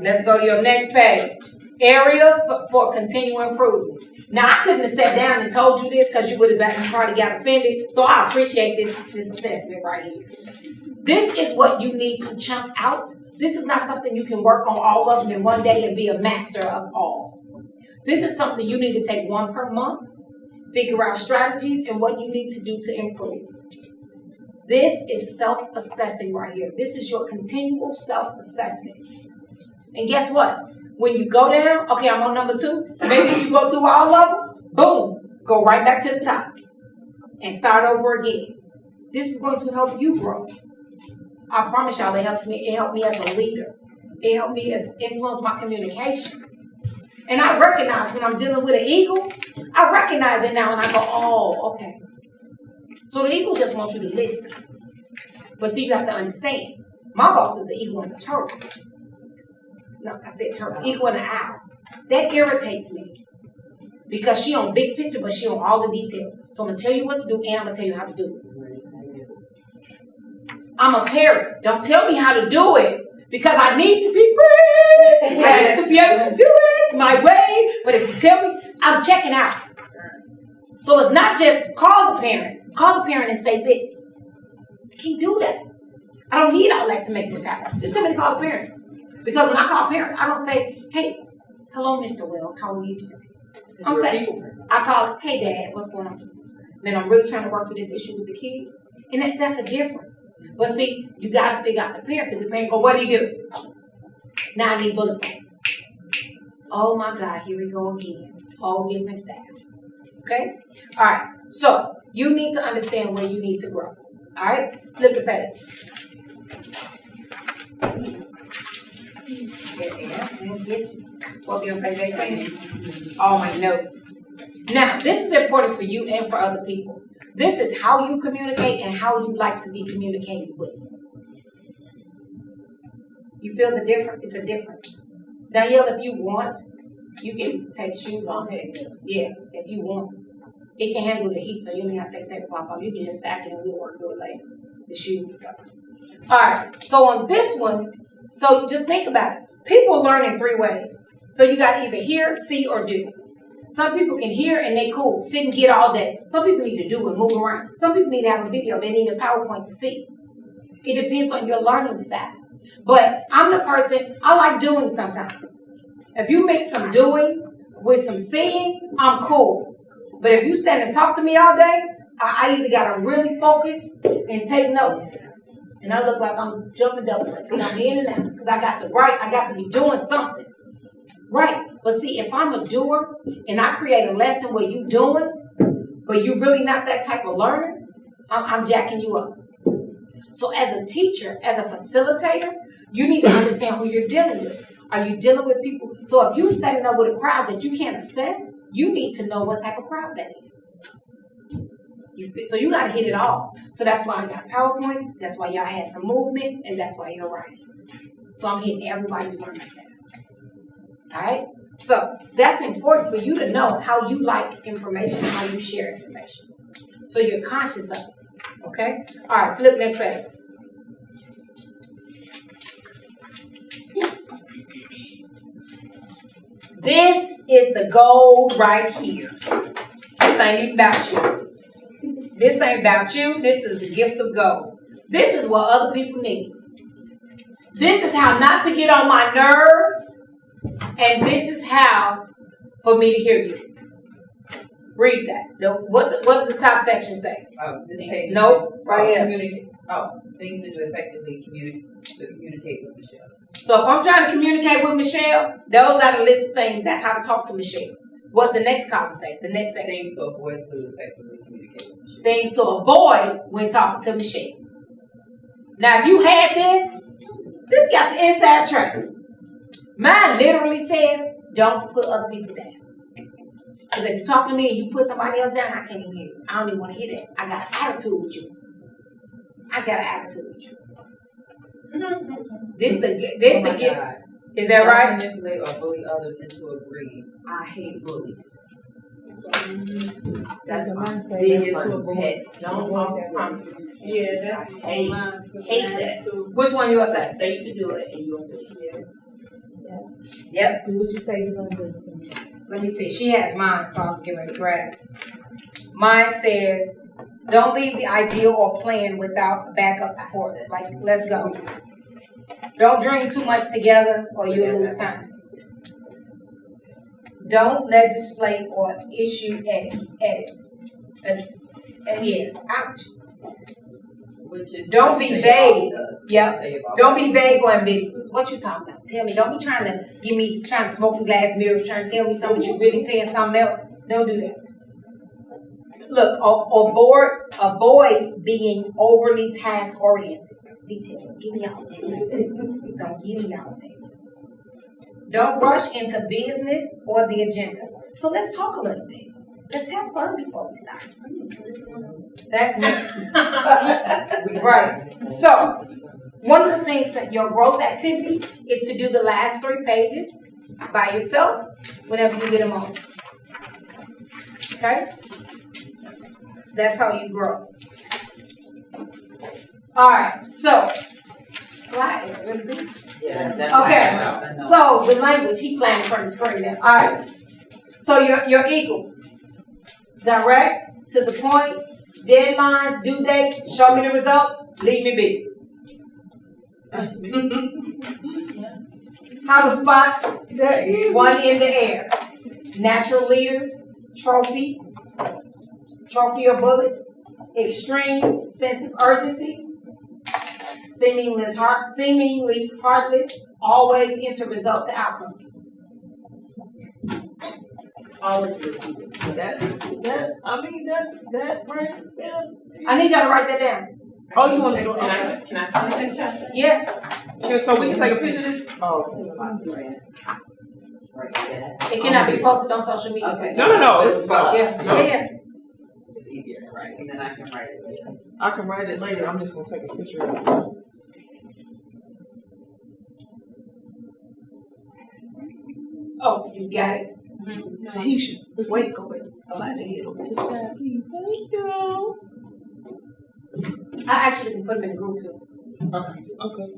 Let's go to your next page. area for continual improvement. Now, I couldn't have sat down and told you this because you would have probably got offended. So I appreciate this assessment right here. This is what you need to chunk out. This is not something you can work on all of them in one day and be a master of all. This is something you need to take one per month, figure out strategies and what you need to do to improve. This is self-assessing right here. This is your continual self-assessment. And guess what? When you go down, okay, I'm on number 2. Maybe if you go through all of them, boom, go right back to the top and start over again. This is going to help you grow. I promise y'all, it helped me as a leader. It helped me influence my communication. And I recognize when I'm dealing with an eagle, I recognize it now and I go, oh, okay. So the eagle just wants you to listen. But see, you have to understand. My boss is the eagle and the turtle. No, I said turtle. Eagle and the owl. That irritates me. Because she on big picture, but she on all the details. So I'm going to tell you what to do and I'm going to tell you how to do it. I'm a parent. Don't tell me how to do it. Because I need to be free. I need to be able to do it my way. But if you tell me, I'm checking out. So it's not just call the parent. Call the parent and say this. I can't do that. I don't need all that to make this happen. Just tell me to call the parent. Because when I call parents, I don't say, hey, hello, Mr. Wells, how are you today? I'm saying, I call it, hey, Dad, what's going on? Then I'm really trying to work through this issue with the kid. And that's a difference. But see, you got to figure out the parent, because the parent go, what do you do? Now I need bullet points. Oh my God, here we go again. Whole different staff. Okay? All right. So you need to understand where you need to grow. All right? Flip the page. Let's get you. What be on page 18? All my notes. Now, this is important for you and for other people. This is how you communicate and how you like to be communicated with. You feel the difference? It's a difference. Danielle, if you want, you can take shoes off. Yeah, if you want. It can handle the heat, so you don't have to take tablecloths off. You can just stack it and we'll work through it later. The shoes and stuff. All right, so on this one, so just think about it. People learn in 3 ways. So you got to either hear, see, or do. Some people can hear and they cool, sit and get all day. Some people need to do and move around. Some people need to have a video. They need a PowerPoint to see. It depends on your learning style. But I'm the person, I like doing sometimes. If you mix some doing with some seeing, I'm cool. But if you stand and talk to me all day, I either got to really focus and take notes. And I look like I'm jumping double because I'm in and out. Because I got to be doing something. Right. But see, if I'm a doer and I create a lesson where you doing, but you're really not that type of learner, I'm jacking you up. So as a teacher, as a facilitator, you need to understand who you're dealing with. Are you dealing with people? So if you're standing up with a crowd that you can't assess, you need to know what type of crowd that is. So you got to hit it all. So that's why I got PowerPoint. That's why y'all had some movement. And that's why you're writing. So I'm hitting everybody's learning style. All right? So that's important for you to know how you like information, how you share information. So you're conscious of it. Okay? All right, flip next page. This is the gold right here. This ain't even about you. This ain't about you. This is the gift of gold. This is what other people need. This is how not to get on my nerves. And this is how for me to hear you. Read that. What does the top section say? This page. Nope. Right here. Things to do effectively communicate with Michelle. So if I'm trying to communicate with Michelle, those are the list of things. That's how to talk to Michelle. What the next column say? The next section. Things to avoid to effectively communicate with Michelle. Things to avoid when talking to Michelle. Now, if you had this got the inside track. Mine literally says, don't put other people down. Because if you're talking to me and you put somebody else down, I can't even hear you. I don't even want to hear that. I got an attitude with you. This the gift. Is that right? Manipulate or bully others into agreeing. I hate bullies. That's what mine says. Yeah, that's hate mine too. that. Which one you gonna say? So you can do it and you'll do it. Yeah. Yep. Do what you say you're gonna do. Let me see. She has mine, so I was getting ready to grab it. Mine says, don't leave the ideal or plan without backup support. Like, let's go. Don't dream too much together or you'll lose time. Don't legislate or issue edits. Yeah, ouch. Which is Don't be vague. Yep. Say your boss Don't be vague or ambiguous. What you talking about? Tell me. Don't be trying to smoke in glass mirrors, trying to tell me something you really saying something else. Don't do that. Look, avoid being overly task oriented. Detail. Don't give me all that. Don't give me all that. Don't rush into business or the agenda. So let's talk a little bit. Let's have fun before we start. That's me. Right. So, one of the things that your growth activity is to do the last 3 pages by yourself whenever you get a moment. Okay? That's how you grow. Alright, so, why is it really busy? Okay, so the language, he playing in front of the screen now. Alright, so you're equal. Direct, to the point, deadlines, due dates, show me the results, leave me be. How to spot one in the air. Natural leaders, trophy or bullet, extreme sense of urgency, seemingly heartless, always into result to outcome. Always that right there. I need y'all to write that down. Oh, you want to go? Can I finish that? Yeah. So we can take a picture of this? Oh. It cannot be posted on social media. Okay. No. It's Yeah. It's easier to write, and then I can write it later. I can write it later. I'm just gonna take a picture of it. Oh, you got it. Tahisha, wait, go wait. Slide the head over to the side, please. Thank you. I actually can put them in a group too. Okay.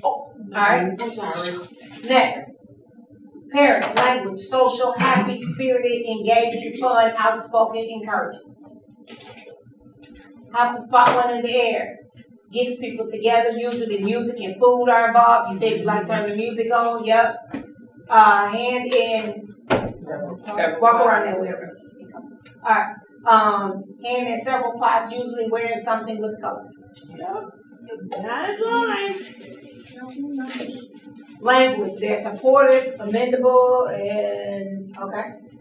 All right. I'm sorry. Next. Parent, language, social, happy, spirited, engaging, fun, outspoken, encouraging. How to spot one in the air. Gets people together. Usually music and food are involved. You said you like to turn the music on. Yep. Hand in. Walk around that way. All right. Hand in several pots, usually wearing something with color. Yep. Nice line. Language, they're supportive, amendable,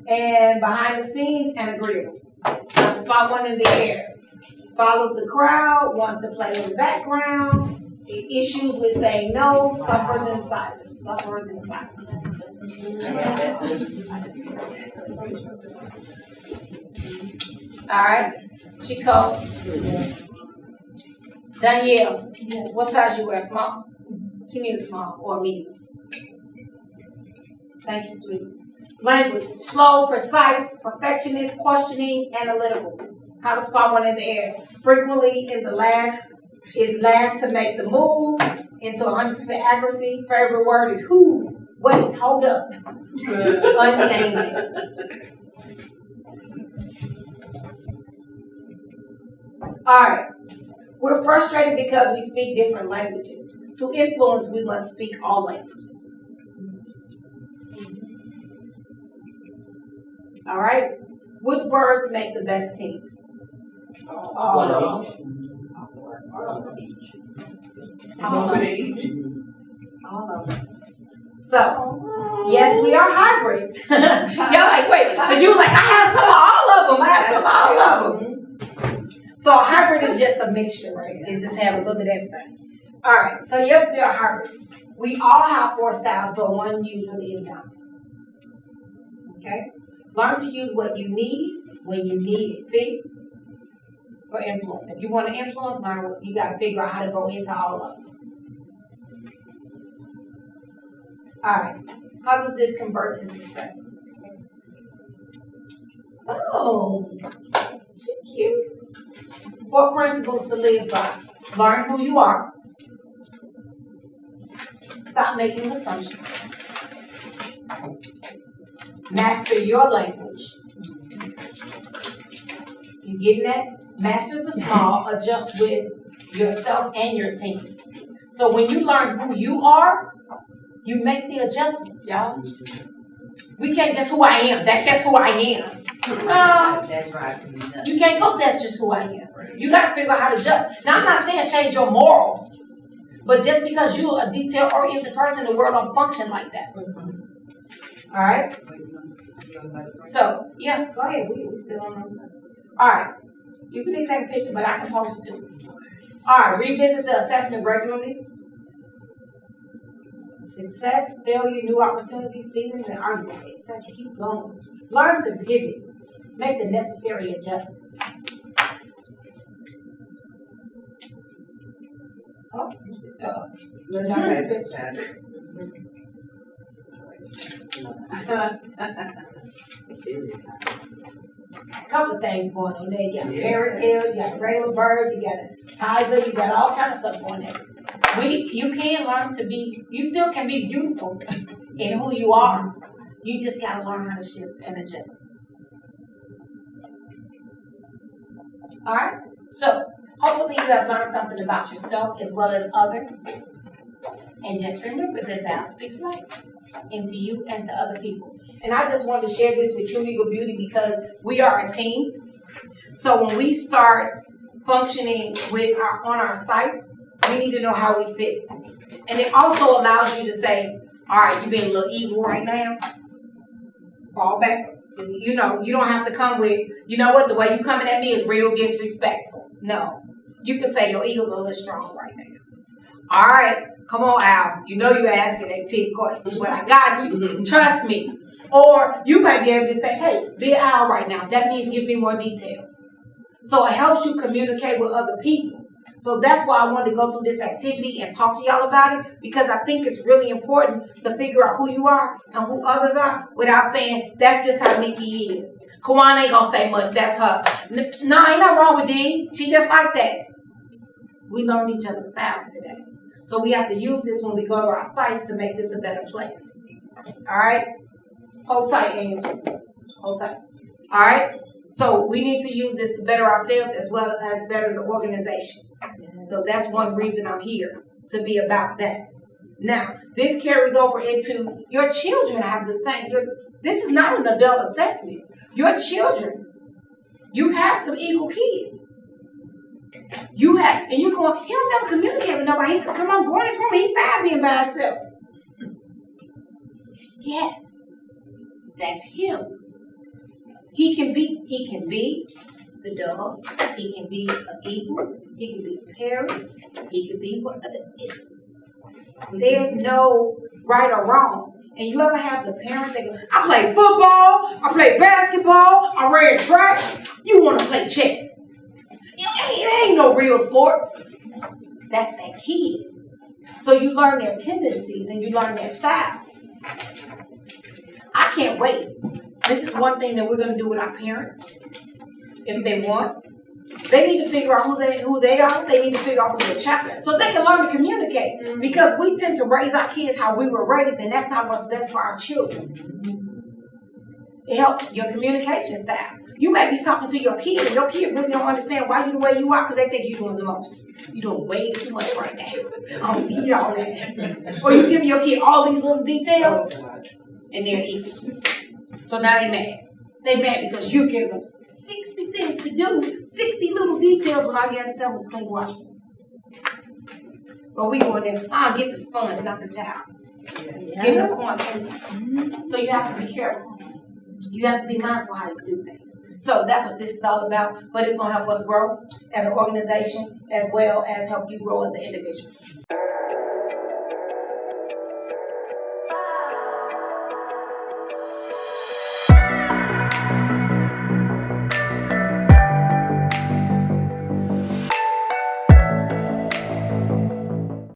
and behind the scenes and agreeable. Spot one in the air. Follows the crowd, wants to play in the background, issues with saying no, suffers in silence. Alright, Chico. Danielle, what size you wear? Small? She needs small or medium. Thank you, sweetie. Language, slow, precise, perfectionist, questioning, analytical. How to spot one in the air. Frequently in the last to make the move into 100% accuracy. Favorite word is who. Wait, hold up. Unchanging. Alright. We're frustrated because we speak different languages. To influence, we must speak all languages. Alright? Which birds make the best teams? All of them. So, yes, we are hybrids. Y'all like, wait, because you was like, I have some of all of them. So a hybrid is just a mixture, right? It just have a little bit of everything. All right, so yes, we are hybrids. We all have 4 styles, but one usually is dominant. Okay? Learn to use what you need when you need it. See? For influence. If you want to influence, learn what you got to figure out how to go into all of them. All right. How does this convert to success? Oh, she's cute. 4 principles to live by. Learn who you are. Stop making assumptions. Master your language. You getting that? Master the small, adjust with yourself and your team. So when you learn who you are, you make the adjustments, y'all. We can't just who I am. That's just who I am. That drives me nuts. You can't go, that's just who I am. You got to figure out how to adjust. Now, I'm not saying change your morals, but just because you're a detail-oriented person, the world don't function like that. All right? So, yeah, go ahead. We still on them. All right. You can take a picture, but I can post too. All right. Revisit the assessment regularly. Success, failure, new opportunities, ceilings, and arguments, etc. Keep going. Learn to pivot. Make the necessary adjustments. Oh, Look at that picture. A couple of things going on there. You got a fairy tale, you got a regular bird, you got a tiger, you got all kinds of stuff going there. You can learn to be, you still can be beautiful in who you are. You just got to learn how to shift and adjust. All right? So, hopefully you have learned something about yourself as well as others. And just remember that thou speaks life into you and to other people. And I just wanted to share this with True Eagle Beauty because we are a team. So when we start functioning with on our sites, we need to know how we fit. And it also allows you to say, all right, you being a little evil right now. Fall back. You know, you don't have to come with, you know what, the way you coming at me is real disrespectful. No. You can say your ego a little strong right now. All right, come on, Al. You know you're asking that T question, but I got you. Trust me. Or you might be able to say, hey, be Al right now. That means give me more details. So it helps you communicate with other people. So that's why I wanted to go through this activity and talk to y'all about it, because I think it's really important to figure out who you are and who others are without saying, that's just how Nikki is. Kawan ain't gonna say much, that's her. No, ain't nothing wrong with Dee. She just like that. We learned each other's styles today. So we have to use this when we go to our sites to make this a better place. All right? Hold tight, Angel. Hold tight. All right? So we need to use this to better ourselves as well as better the organization. So that's one reason I'm here, to be about that. Now, this carries over into your children have the same. This is not an adult assessment. Your children, you have some equal kids. You have, and you're going, he don't never communicate with nobody. He just come on, go in his room. He 5 being by himself. Yes, that's him. He can be the dove. He can be an eagle. He can be a parrot. He can be what? There's no right or wrong. And you ever have the parents that go, I play football, I play basketball, I ran track. You want to play chess. It ain't no real sport. That's that kid. So you learn their tendencies and you learn their styles. I can't wait. This is one thing that we're going to do with our parents. If they want, they need to figure out who they are. They need to figure out who their child is, so they can learn to communicate. Because we tend to raise our kids how we were raised, and that's not what's best for our children. It helps your communication style. You may be talking to your kid, and your kid really don't understand why you the way you are because they think you're doing the most. You're doing way too much right now. I don't need all that. Or you give your kid all these little details, and they're equal. So now they mad. They mad because you give them 60 things to do, 60 little details when all you have to tell them is clean washroom. But we go in there, I'll get the sponge, not the towel. Get the corn. So you have to be careful. You have to be mindful how you do things. So that's what this is all about. But it's going to help us grow as an organization as well as help you grow as an individual.